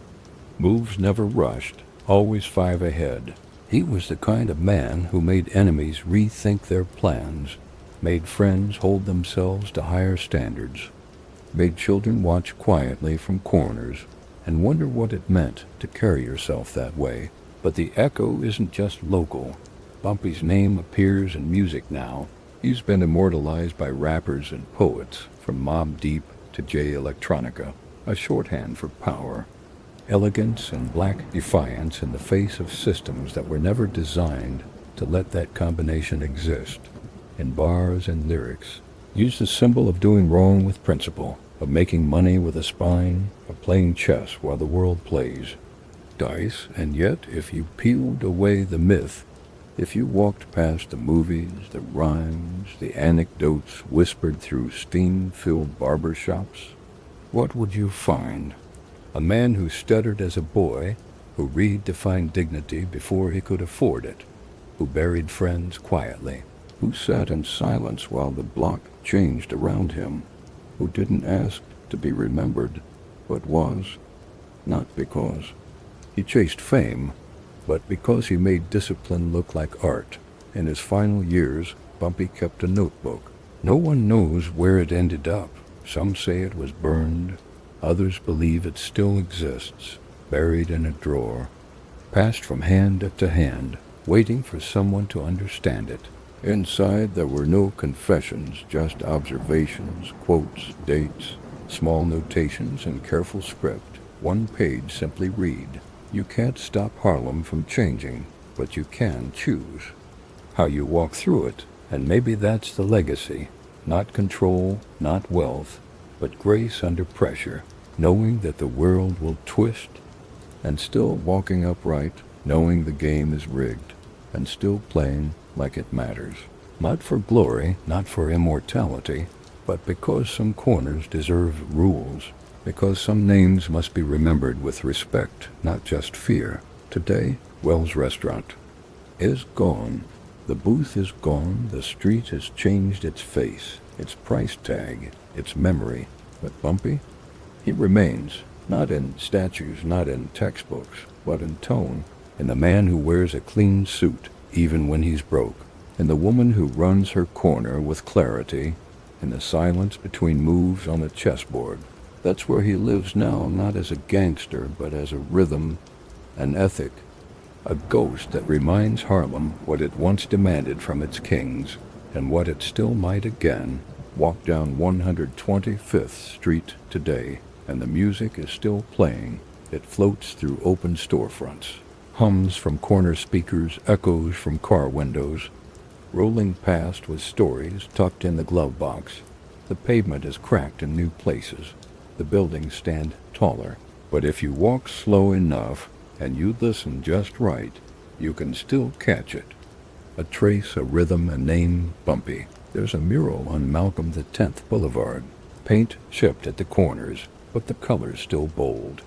moves never rushed, always 5 ahead. He was the kind of man who made enemies rethink their plans, made friends hold themselves to higher standards, made children watch quietly from corners and wonder what it meant to carry yourself that way. But the echo isn't just local. Bumpy's name appears in music now. He's been immortalized by rappers and poets, from Mobb Deep to Jay Electronica, a shorthand for power, elegance, and black defiance in the face of systems that were never designed to let that combination exist. In bars and lyrics, used the symbol of doing wrong with principle, of making money with a spine, of playing chess while the world plays dice. And yet, if you peeled away the myth, if you walked past the movies, the rhymes, the anecdotes whispered through steam-filled barber shops, what would you find? A man who stuttered as a boy, who redefined dignity before he could afford it, who buried friends quietly, who sat in silence while the block changed around him, who didn't ask to be remembered, but was, not because he chased fame, but because he made discipline look like art. In his final years, Bumpy kept a notebook. No one knows where it ended up. Some say it was burned. Others believe it still exists, buried in a drawer, passed from hand to hand, waiting for someone to understand it. Inside there were no confessions, just observations, quotes, dates, small notations, and careful script. One page simply read, "You can't stop Harlem from changing, but you can choose how you walk through it." And maybe that's the legacy. Not control, not wealth, but grace under pressure, knowing that the world will twist, and still walking upright, knowing the game is rigged, and still playing like it matters. Not for glory, not for immortality, but because some corners deserve rules, because some names must be remembered with respect, not just fear. Today, Wells Restaurant is gone. The booth is gone. The street has changed its face, its price tag, its memory. But Bumpy, he remains, not in statues, not in textbooks, but in tone, in the man who wears a clean suit, even when he's broke, in the woman who runs her corner with clarity, in the silence between moves on a chessboard. That's where he lives now, not as a gangster, but as a rhythm, an ethic, a ghost that reminds Harlem what it once demanded from its kings, and what it still might again. Walk down 125th Street today, and the music is still playing. It floats through open storefronts, hums from corner speakers, echoes from car windows, rolling past with stories tucked in the glove box. The pavement is cracked in new places. The buildings stand taller. But if you walk slow enough and you listen just right, you can still catch it. A trace, a rhythm, a name, Bumpy. There's a mural on Malcolm X Boulevard. Paint chipped at the corners, but the colors still bold.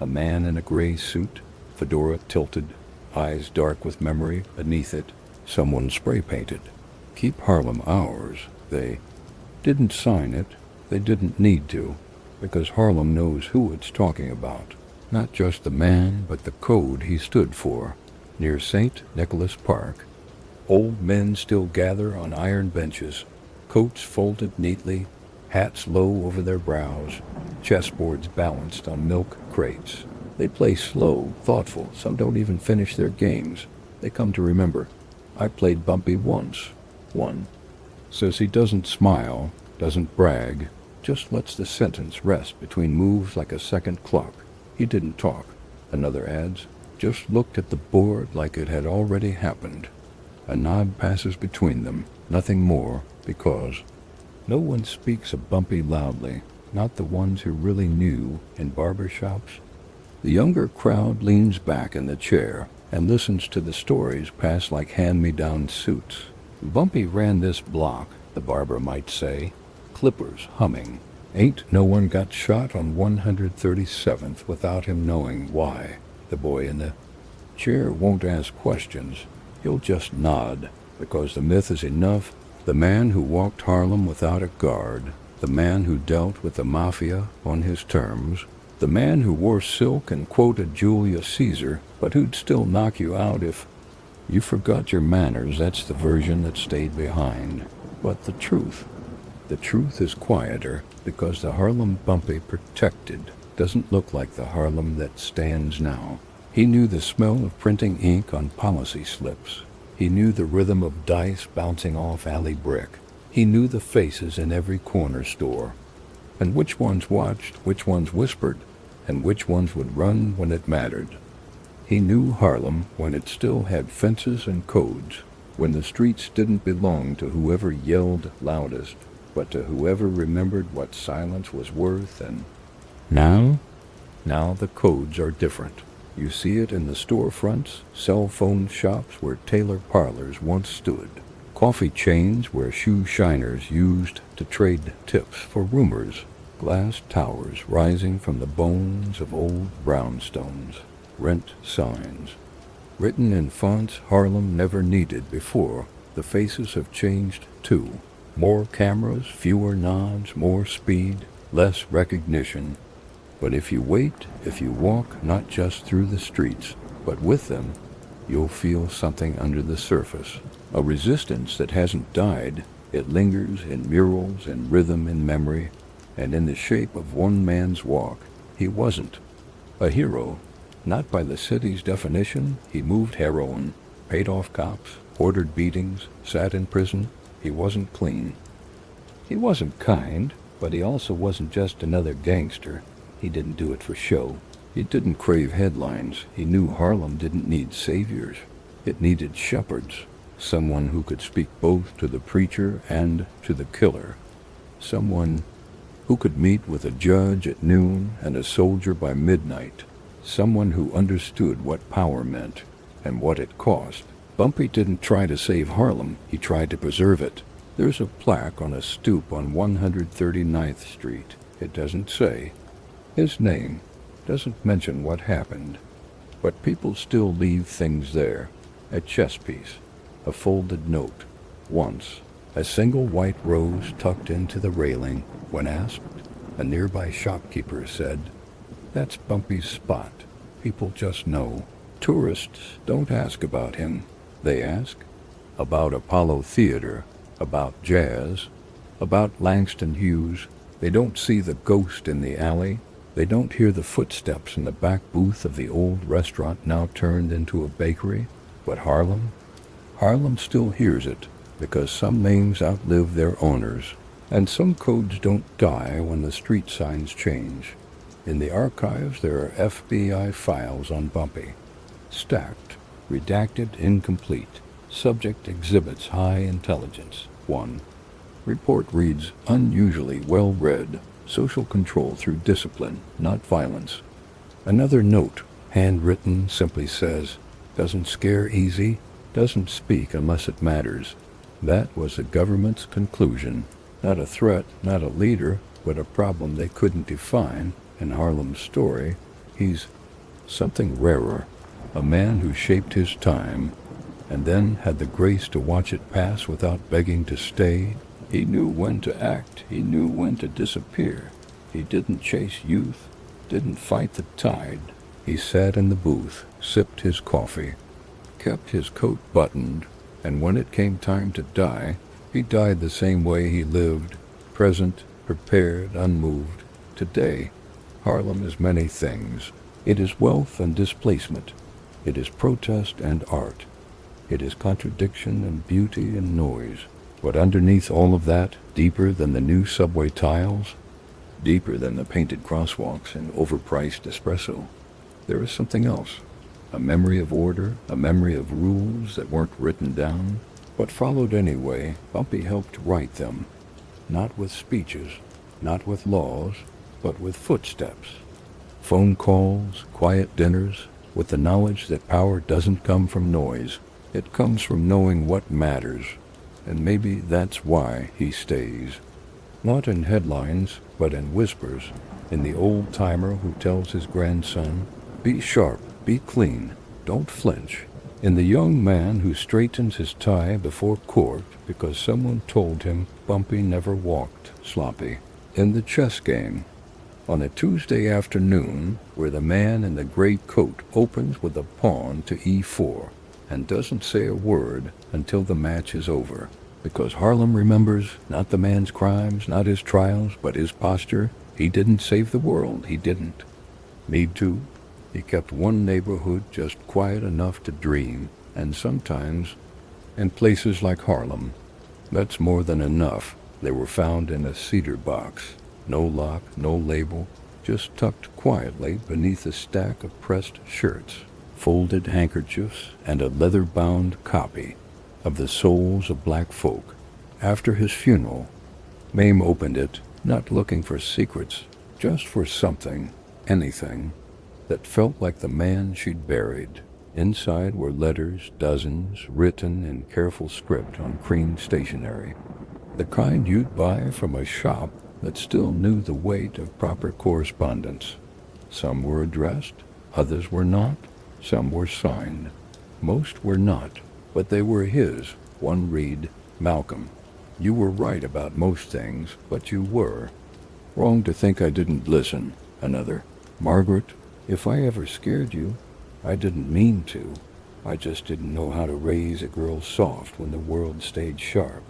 A man in a gray suit, fedora tilted, eyes dark with memory. Beneath it, someone spray-painted. Keep Harlem ours. They didn't sign it. They didn't need to, because Harlem knows who it's talking about. Not just the man, but the code he stood for. Near St. Nicholas Park, old men still gather on iron benches, coats folded neatly, hats low over their brows, chessboards balanced on milk crates. They play slow, thoughtful. Some don't even finish their games. They come to remember. I played Bumpy once. Won. Says he doesn't smile, doesn't brag, just lets the sentence rest between moves like a second clock. He didn't talk. Another adds, just looked at the board like it had already happened. A nod passes between them, nothing more, because no one speaks of Bumpy loudly, not the ones who really knew in barber shops. The younger crowd leans back in the chair and listens to the stories pass like hand-me-down suits. Bumpy ran this block, the barber might say, clippers humming, Ain't no one got shot on 137th without him knowing why. The boy in the chair won't ask questions. He'll just nod, because the myth is enough. The man who walked Harlem without a guard, the man who dealt with the mafia on his terms, the man who wore silk and quoted Julius Caesar, but who'd still knock you out if you forgot your manners. That's the version that stayed behind. But the truth is quieter, because the Harlem Bumpy protected doesn't look like the Harlem that stands now. He knew the smell of printing ink on policy slips. He knew the rhythm of dice bouncing off alley brick. He knew the faces in every corner store, and which ones watched, which ones whispered, and which ones would run when it mattered. He knew Harlem when it still had fences and codes, when the streets didn't belong to whoever yelled loudest, but to whoever remembered what silence was worth. And now the codes are different. You see it in the storefronts, cell phone shops where tailor parlors once stood, coffee chains where shoe shiners used to trade tips for rumors, glass towers rising from the bones of old brownstones, rent signs, written in fonts Harlem never needed before. The faces have changed too. More cameras, fewer nods, more speed, less recognition. But if you wait, if you walk not just through the streets, but with them, you'll feel something under the surface. A resistance that hasn't died. It lingers in murals, in rhythm, in memory, and in the shape of one man's walk. He wasn't a hero, not by the city's definition. He moved heroin, paid off cops, ordered beatings, sat in prison. He wasn't clean. He wasn't kind, but he also wasn't just another gangster. He didn't do it for show. He didn't crave headlines. He knew Harlem didn't need saviors. It needed shepherds, someone who could speak both to the preacher and to the killer, someone who could meet with a judge at noon and a soldier by midnight, someone who understood what power meant and what it cost. Bumpy didn't try to save Harlem. He tried to preserve it. There's a plaque on a stoop on 139th Street. It doesn't say his name, doesn't mention what happened, but people still leave things there. A chess piece, a folded note, once, a single white rose tucked into the railing. When asked, a nearby shopkeeper said, "That's Bumpy's spot. People just know." Tourists don't ask about him. They ask about Apollo Theater, about jazz, about Langston Hughes. They don't see the ghost in the alley. They don't hear the footsteps in the back booth of the old restaurant now turned into a bakery. But Harlem still hears it, because some names outlive their owners, and some codes don't die when the street signs change. In the archives there are FBI files on Bumpy, stacked, redacted, incomplete. Subject exhibits high intelligence. 1. Report reads unusually well read. Social control through discipline, not violence. Another note, handwritten, simply says, doesn't scare easy, doesn't speak unless it matters. That was the government's conclusion. Not a threat, not a leader, but a problem they couldn't define. In Harlem's story, he's something rarer. A man who shaped his time, and then had the grace to watch it pass without begging to stay. He knew when to act. He knew when to disappear. He didn't chase youth, didn't fight the tide. He sat in the booth, sipped his coffee, kept his coat buttoned, and when it came time to die, he died the same way he lived, present, prepared, unmoved. Today, Harlem is many things. It is wealth and displacement. It is protest and art. It is contradiction and beauty and noise. But underneath all of that, deeper than the new subway tiles, deeper than the painted crosswalks and overpriced espresso, there is something else. A memory of order, a memory of rules that weren't written down, but followed anyway. Bumpy helped write them, not with speeches, not with laws, but with footsteps. Phone calls, quiet dinners, with the knowledge that power doesn't come from noise. It comes from knowing what matters. And maybe that's why he stays. Not in headlines, but in whispers, in the old-timer who tells his grandson, "Be sharp, be clean, don't flinch," in the young man who straightens his tie before court because someone told him Bumpy never walked sloppy, in the chess game, on a Tuesday afternoon where the man in the gray coat opens with a pawn to e4 and doesn't say a word until the match is over, because Harlem remembers not the man's crimes, not his trials, but his posture. He didn't save the world, he didn't. Me too. He kept one neighborhood just quiet enough to dream, and sometimes, in places like Harlem, that's more than enough. They were found in a cedar box, no lock, no label, just tucked quietly beneath a stack of pressed shirts, folded handkerchiefs, and a leather-bound copy of The Souls of Black Folk. After his funeral, Mame opened it, not looking for secrets, just for something, anything, that felt like the man she'd buried. Inside were letters, dozens, written in careful script on cream stationery, the kind you'd buy from a shop that still knew the weight of proper correspondence. Some were addressed, others were not, some were signed. Most were not, but they were his. One read, "Malcolm, you were right about most things, but you were wrong to think I didn't listen." Another, "Margaret, if I ever scared you, I didn't mean to. I just didn't know how to raise a girl soft when the world stayed sharp."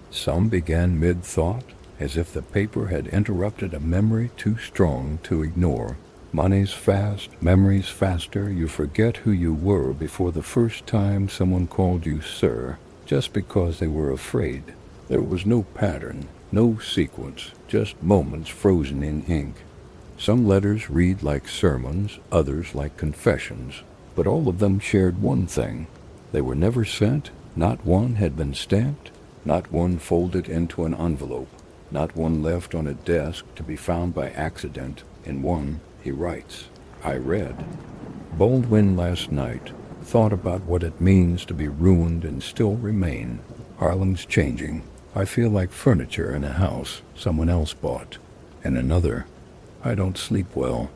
Some began mid-thought, as if the paper had interrupted a memory too strong to ignore. Money's fast, memory's faster, you forget who you were before the first time someone called you sir, just because they were afraid. There was no pattern, no sequence, just moments frozen in ink. Some letters read like sermons, others like confessions, but all of them shared one thing. They were never sent, not one had been stamped, not one folded into an envelope, not one left on a desk to be found by accident. In one, he writes, I read, "Baldwin last night thought about what it means to be ruined and still remain. Harlem's changing. I feel like furniture in a house someone else bought." And another, "I don't sleep well.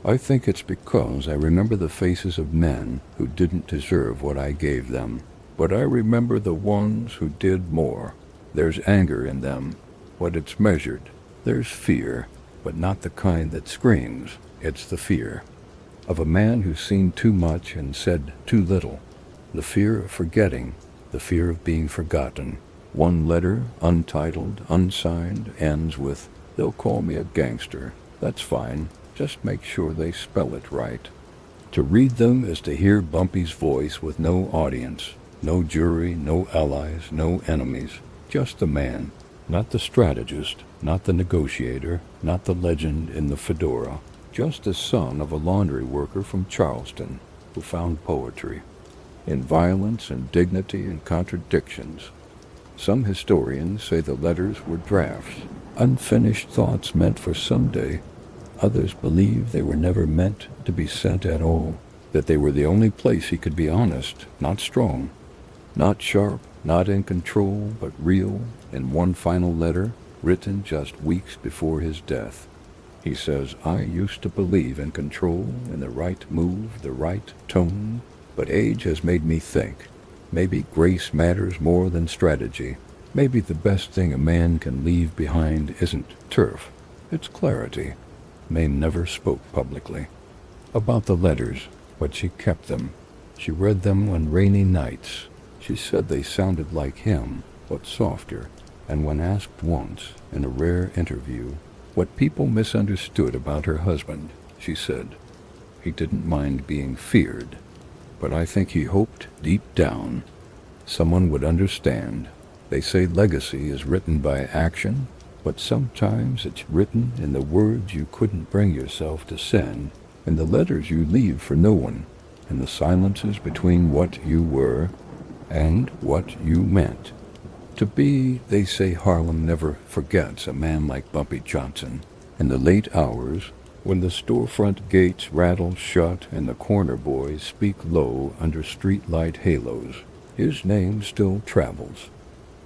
I think it's because I remember the faces of men who didn't deserve what I gave them, but I remember the ones who did more. There's anger in them, but it's measured. There's fear, but not the kind that screams. It's the fear of a man who's seen too much and said too little. The fear of forgetting, the fear of being forgotten." One letter, untitled, unsigned, ends with, "They'll call me a gangster. That's fine. Just make sure they spell it right." To read them is to hear Bumpy's voice with no audience, no jury, no allies, no enemies. Just the man, not the strategist, not the negotiator, not the legend in the fedora. Just the son of a laundry worker from Charleston who found poetry in violence and dignity and contradictions. Some historians say the letters were drafts, unfinished thoughts meant for someday. Others believe they were never meant to be sent at all, that they were the only place he could be honest, not strong, not sharp, not in control, but real. In one final letter, written just weeks before his death, he says, "I used to believe in control, in the right move, the right tone, but age has made me think. Maybe grace matters more than strategy. Maybe the best thing a man can leave behind isn't turf, it's clarity." Mame never spoke publicly about the letters, but she kept them. She read them on rainy nights. She said they sounded like him, but softer. And when asked once, in a rare interview, what people misunderstood about her husband, she said, "He didn't mind being feared, but I think he hoped deep down someone would understand. They say legacy is written by action, but sometimes it's written in the words you couldn't bring yourself to send, in the letters you leave for no one, in the silences between what you were and what you meant to be." They say Harlem never forgets a man like Bumpy Johnson. In the late hours, when the storefront gates rattle shut and the corner boys speak low under streetlight halos, his name still travels,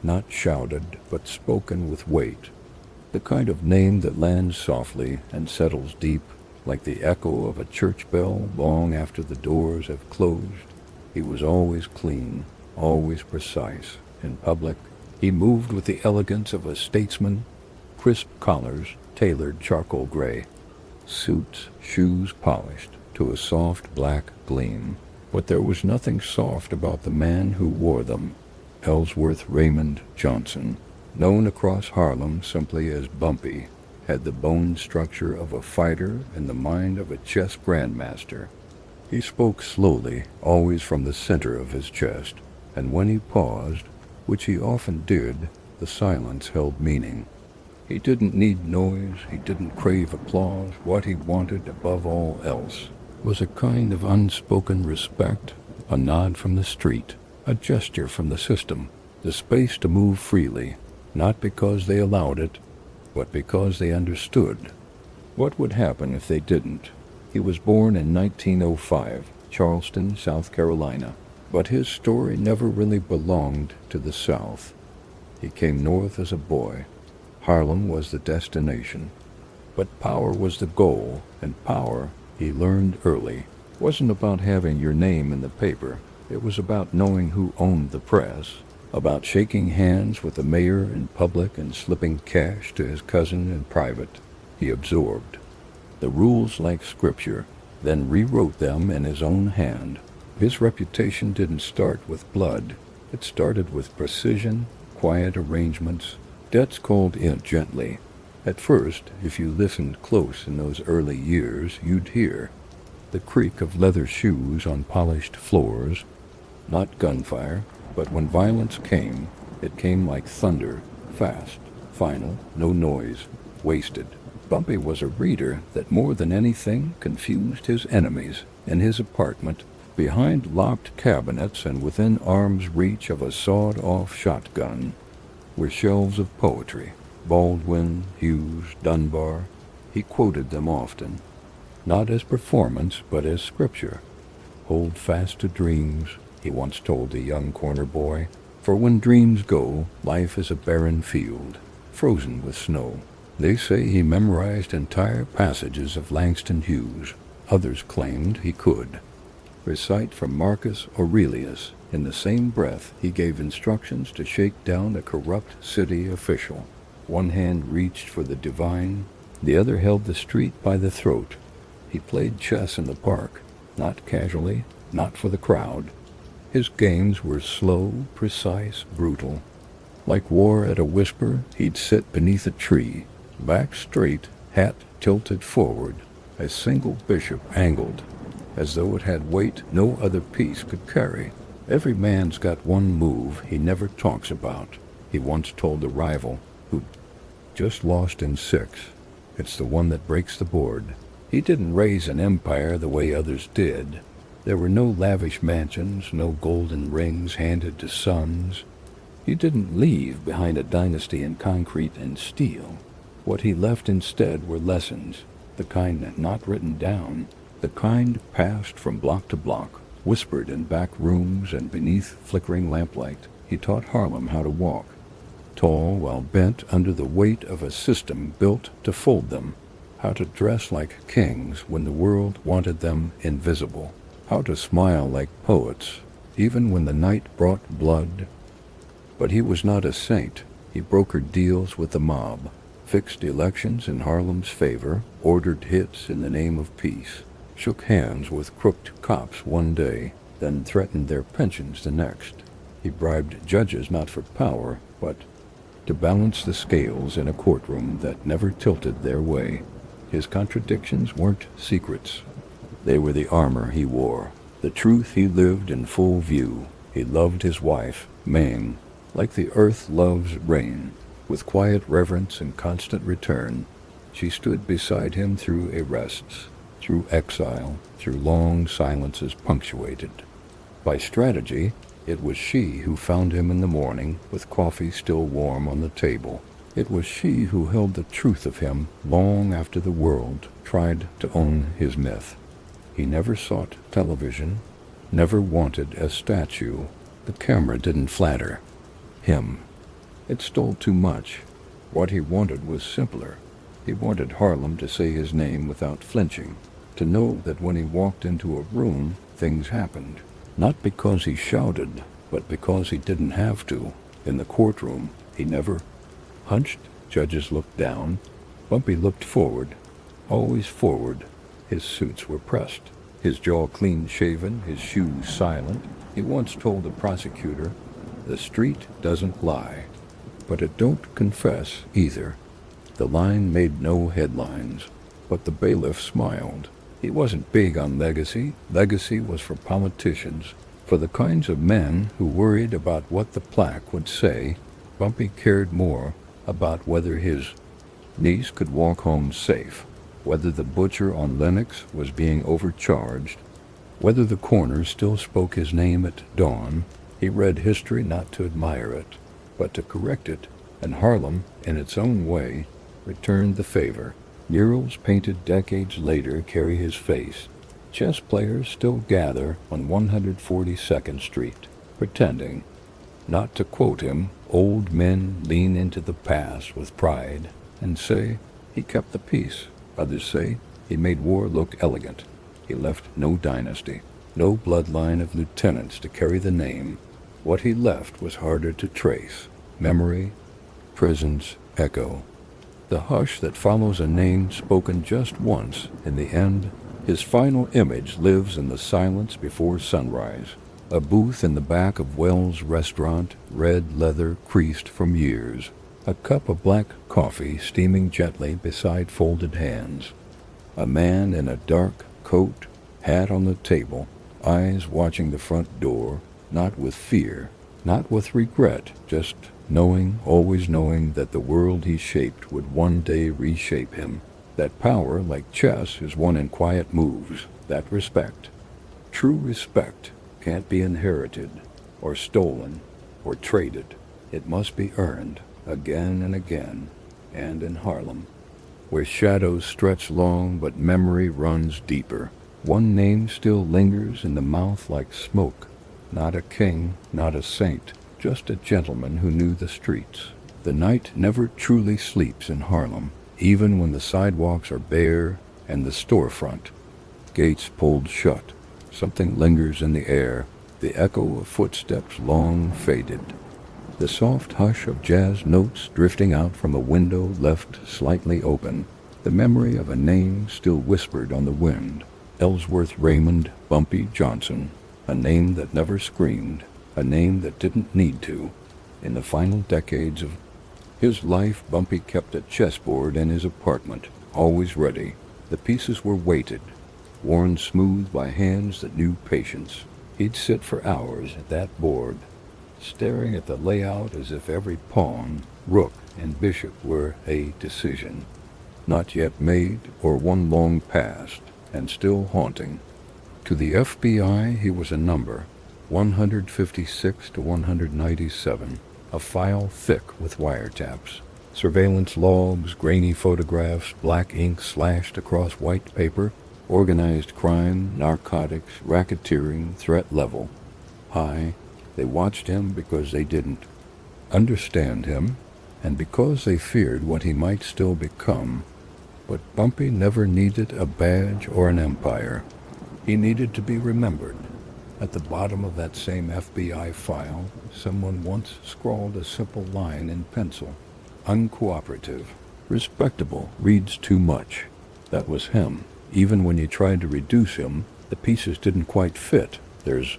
not shouted but spoken with weight. The kind of name that lands softly and settles deep, like the echo of a church bell long after the doors have closed. He was always clean, always precise. In public, he moved with the elegance of a statesman, crisp collars, tailored charcoal gray, suits, shoes polished to a soft black gleam. But there was nothing soft about the man who wore them. Ellsworth Raymond Johnson, known across Harlem simply as Bumpy, had the bone structure of a fighter and the mind of a chess grandmaster. He spoke slowly, always from the center of his chest, and when he paused, which he often did, the silence held meaning. He didn't need noise, he didn't crave applause. What he wanted above all else was a kind of unspoken respect, a nod from the street, a gesture from the system, the space to move freely, not because they allowed it, but because they understood. What would happen if they didn't? He was born in 1905, Charleston, South Carolina, but his story never really belonged to the South. He came north as a boy. Harlem was the destination, but power was the goal, and power, he learned early, wasn't about having your name in the paper. It was about knowing who owned the press, about shaking hands with the mayor in public and slipping cash to his cousin in private. He absorbed the rules like scripture, then rewrote them in his own hand. His reputation didn't start with blood. It started with precision, quiet arrangements, debts called in gently. At first, if you listened close in those early years, you'd hear the creak of leather shoes on polished floors, not gunfire, but when violence came, it came like thunder, fast, final, no noise, wasted. Bumpy was a reader that more than anything confused his enemies. In his apartment, behind locked cabinets and within arm's reach of a sawed-off shotgun, were shelves of poetry. Baldwin, Hughes, Dunbar. He quoted them often, not as performance, but as scripture. "Hold fast to dreams," he once told a young corner boy, "for when dreams go, life is a barren field, frozen with snow." They say he memorized entire passages of Langston Hughes. Others claimed he could recite from Marcus Aurelius. In the same breath, he gave instructions to shake down a corrupt city official. One hand reached for the divine, the other held the street by the throat. He played chess in the park, not casually, not for the crowd. His games were slow, precise, brutal. Like war at a whisper, he'd sit beneath a tree, back straight, hat tilted forward, a single bishop angled, as though it had weight no other piece could carry. "Every man's got one move he never talks about," he once told a rival who just lost in 6. "It's the one that breaks the board." He didn't raise an empire the way others did. There were no lavish mansions, no golden rings handed to sons. He didn't leave behind a dynasty in concrete and steel. What he left instead were lessons, the kind not written down, the kind passed from block to block, whispered in back rooms and beneath flickering lamplight. He taught Harlem how to walk, tall while bent under the weight of a system built to fold them, how to dress like kings when the world wanted them invisible, how to smile like poets, even when the night brought blood. But he was not a saint. He brokered deals with the mob, fixed elections in Harlem's favor, ordered hits in the name of peace, shook hands with crooked cops one day, then threatened their pensions the next. He bribed judges not for power, but to balance the scales in a courtroom that never tilted their way. His contradictions weren't secrets. They were the armor he wore, the truth he lived in full view. He loved his wife, Mame, like the earth loves rain. With quiet reverence and constant return, she stood beside him through arrests, through exile, through long silences punctuated by strategy. It was she who found him in the morning, with coffee still warm on the table. It was she who held the truth of him long after the world tried to own his myth. He never sought television, never wanted a statue. The camera didn't flatter him. It stole too much. What he wanted was simpler. He wanted Harlem to say his name without flinching, to know that when he walked into a room, things happened. Not because he shouted, but because he didn't have to. In the courtroom, he never hunched. Judges looked down. Bumpy looked forward, always forward. His suits were pressed, his jaw clean-shaven, his shoes silent. He once told the prosecutor, "The street doesn't lie, but it don't confess either." The line made no headlines, but the bailiff smiled. He wasn't big on legacy. Legacy was for politicians, for the kinds of men who worried about what the plaque would say. Bumpy cared more about whether his niece could walk home safe, whether the butcher on Lenox was being overcharged, whether the coroner still spoke his name at dawn. He read history not to admire it, but to correct it, and Harlem, in its own way, returned the favor. Murals painted decades later carry his face. Chess players still gather on 142nd Street, pretending. Not to quote him, old men lean into the past with pride and say he kept the peace. Others say he made war look elegant. He left no dynasty, no bloodline of lieutenants to carry the name. What he left was harder to trace. Memory, presence, echo. The hush that follows a name spoken just once. In the end, his final image lives in the silence before sunrise. A booth in the back of Wells' restaurant, red leather creased from years. A cup of black coffee steaming gently beside folded hands. A man in a dark coat, hat on the table, eyes watching the front door, not with fear, not with regret, just knowing, always knowing that the world he shaped would one day reshape him. That power, like chess, is won in quiet moves. That respect, true respect, can't be inherited, or stolen, or traded. It must be earned, again and again, and in Harlem, where shadows stretch long but memory runs deeper. One name still lingers in the mouth like smoke. Not a king, not a saint, just a gentleman who knew the streets. The night never truly sleeps in Harlem, even when the sidewalks are bare and the storefront gates pulled shut. Something lingers in the air, the echo of footsteps long faded. The soft hush of jazz notes drifting out from a window left slightly open. The memory of a name still whispered on the wind. Ellsworth Raymond Bumpy Johnson. A name that never screamed. A name that didn't need to. In the final decades of his life, Bumpy kept a chessboard in his apartment, always ready. The pieces were weighted, worn smooth by hands that knew patience. He'd sit for hours at that board, staring at the layout as if every pawn, rook, and bishop were a decision, not yet made or one long past, and still haunting. To the FBI, he was a number, 156 to 197, a file thick with wiretaps, surveillance logs, grainy photographs, black ink slashed across white paper, organized crime, narcotics, racketeering, threat level high. They watched him because they didn't understand him, and because they feared what he might still become. But Bumpy never needed a badge or an empire. He needed to be remembered. At the bottom of that same FBI file, someone once scrawled a simple line in pencil. Uncooperative. Respectable. Reads too much. That was him. Even when you tried to reduce him, the pieces didn't quite fit. There's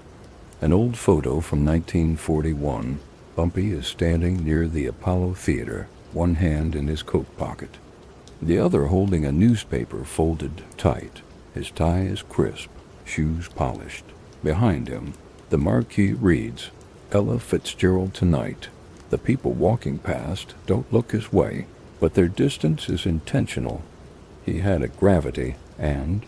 an old photo from 1941. Bumpy is standing near the Apollo Theater, one hand in his coat pocket, the other holding a newspaper folded tight. His tie is crisp, shoes polished. Behind him, the marquee reads, Ella Fitzgerald tonight. The people walking past don't look his way, but their distance is intentional. He had a gravity, and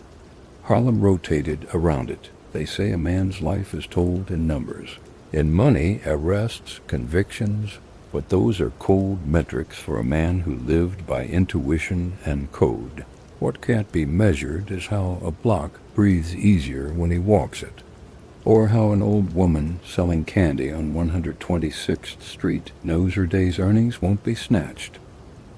Harlem rotated around it. They say a man's life is told in numbers. In money, arrests, convictions, but those are cold metrics for a man who lived by intuition and code. What can't be measured is how a block breathes easier when he walks it, or how an old woman selling candy on 126th Street knows her day's earnings won't be snatched.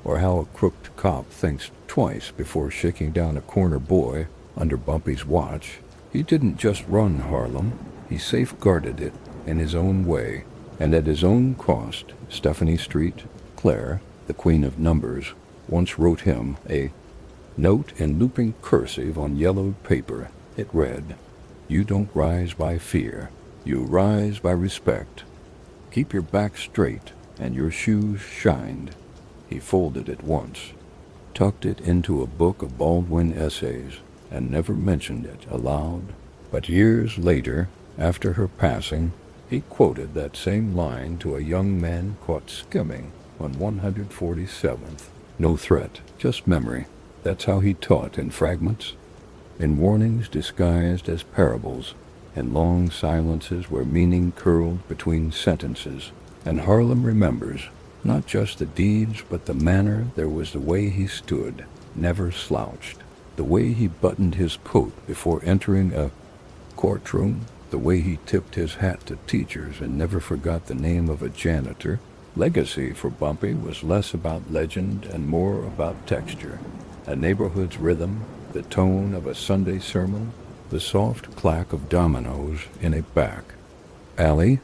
or how a crooked cop thinks twice before shaking down a corner boy under Bumpy's watch. He didn't just run Harlem, he safeguarded it in his own way, and at his own cost. Stephanie Street, Claire, the queen of numbers, once wrote him a note in looping cursive on yellowed paper. It read, "You don't rise by fear, you rise by respect. Keep your back straight and your shoes shined." He folded it once, tucked it into a book of Baldwin essays, and never mentioned it aloud. But years later, after her passing, he quoted that same line to a young man caught skimming on 147th. No threat, just memory. That's how he taught, in fragments, in warnings disguised as parables, in long silences where meaning curled between sentences. And Harlem remembers, not just the deeds, but the manner. There was the way he stood, never slouched, the way he buttoned his coat before entering a courtroom, the way he tipped his hat to teachers and never forgot the name of a janitor. Legacy for Bumpy was less about legend and more about texture, a neighborhood's rhythm, the tone of a Sunday sermon, the soft clack of dominoes in a back alley.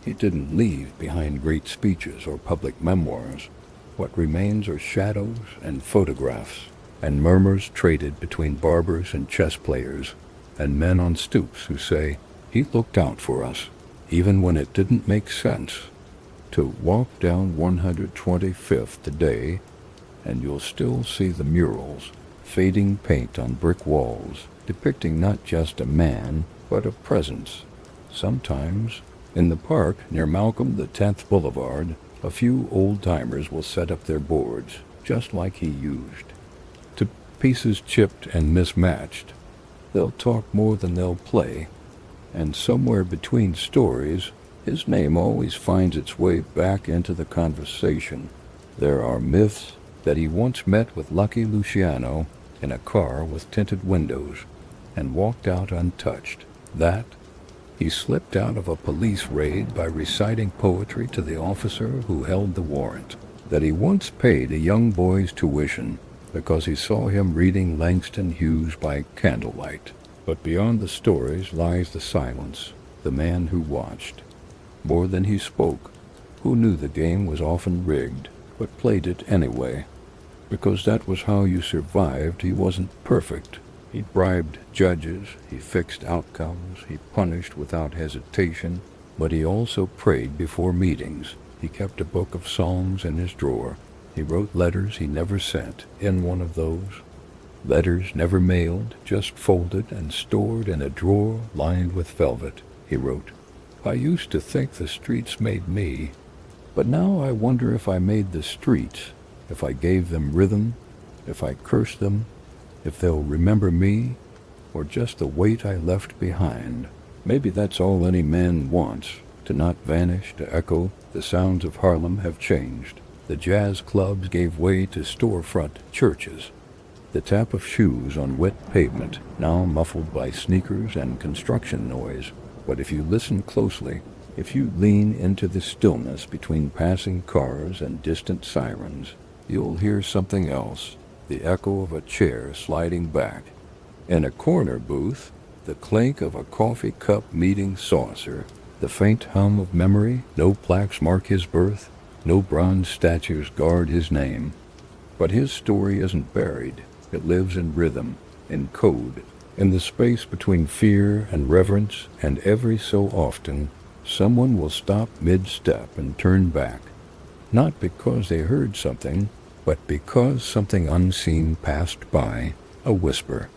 He didn't leave behind great speeches or public memoirs. What remains are shadows and photographs, and murmurs traded between barbers and chess players, and men on stoops who say, "He looked out for us, even when it didn't make sense." To walk down 125th today, and you'll still see the murals, fading paint on brick walls, depicting not just a man, but a presence. Sometimes, in the park near Malcolm the 10th Boulevard, a few old-timers will set up their boards, just like he used. To pieces chipped and mismatched, they'll talk more than they'll play, and somewhere between stories, his name always finds its way back into the conversation. There are myths that he once met with Lucky Luciano in a car with tinted windows and walked out untouched. That he slipped out of a police raid by reciting poetry to the officer who held the warrant. That he once paid a young boy's tuition because he saw him reading Langston Hughes by candlelight. But beyond the stories lies the silence, the man who watched. More than he spoke, who knew the game was often rigged, but played it anyway. Because that was how you survived. He wasn't perfect. He bribed judges, he fixed outcomes, he punished without hesitation, but he also prayed before meetings. He kept a book of songs in his drawer. He wrote letters he never sent in one of those. Letters never mailed, just folded and stored in a drawer lined with velvet. He wrote, "I used to think the streets made me, but now I wonder if I made the streets, if I gave them rhythm, if I cursed them, if they'll remember me, or just the weight I left behind." Maybe that's all any man wants, to not vanish, to echo. The sounds of Harlem have changed. The jazz clubs gave way to storefront churches. The tap of shoes on wet pavement, now muffled by sneakers and construction noise. But if you listen closely, if you lean into the stillness between passing cars and distant sirens, you'll hear something else, the echo of a chair sliding back. In a corner booth, the clink of a coffee cup meeting saucer, the faint hum of memory. No plaques mark his birth, no bronze statues guard his name. But his story isn't buried. It lives in rhythm, in code, in the space between fear and reverence, and every so often, someone will stop mid-step and turn back, not because they heard something, but because something unseen passed by, a whisper,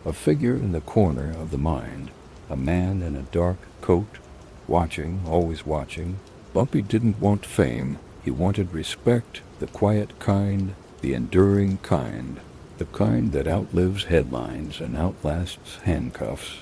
a figure in the corner of the mind, a man in a dark coat, watching, always watching. Bumpy didn't want fame. He wanted respect, the quiet kind, the enduring kind, the kind that outlives headlines and outlasts handcuffs.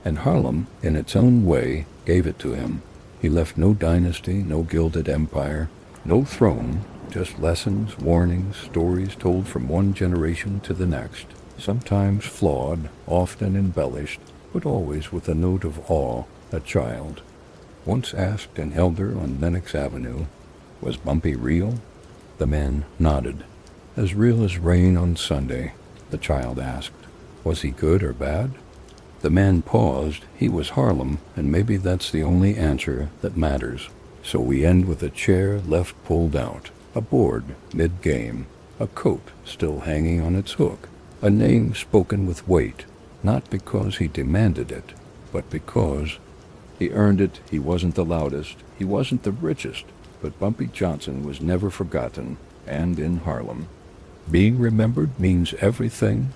And Harlem, in its own way, gave it to him. He left no dynasty, no gilded empire, no throne, just lessons, warnings, stories told from one generation to the next, sometimes flawed, often embellished, but always with a note of awe. A child once asked an elder on Lenox Avenue, was Bumpy real? The man nodded. As real as rain on Sunday, the child asked. Was he good or bad? The man paused. He was Harlem, and maybe that's the only answer that matters. So we end with a chair left pulled out, a board mid-game, a coat still hanging on its hook, a name spoken with weight, not because he demanded it, but because he earned it. He wasn't the loudest, he wasn't the richest, but Bumpy Johnson was never forgotten, and in Harlem, being remembered means everything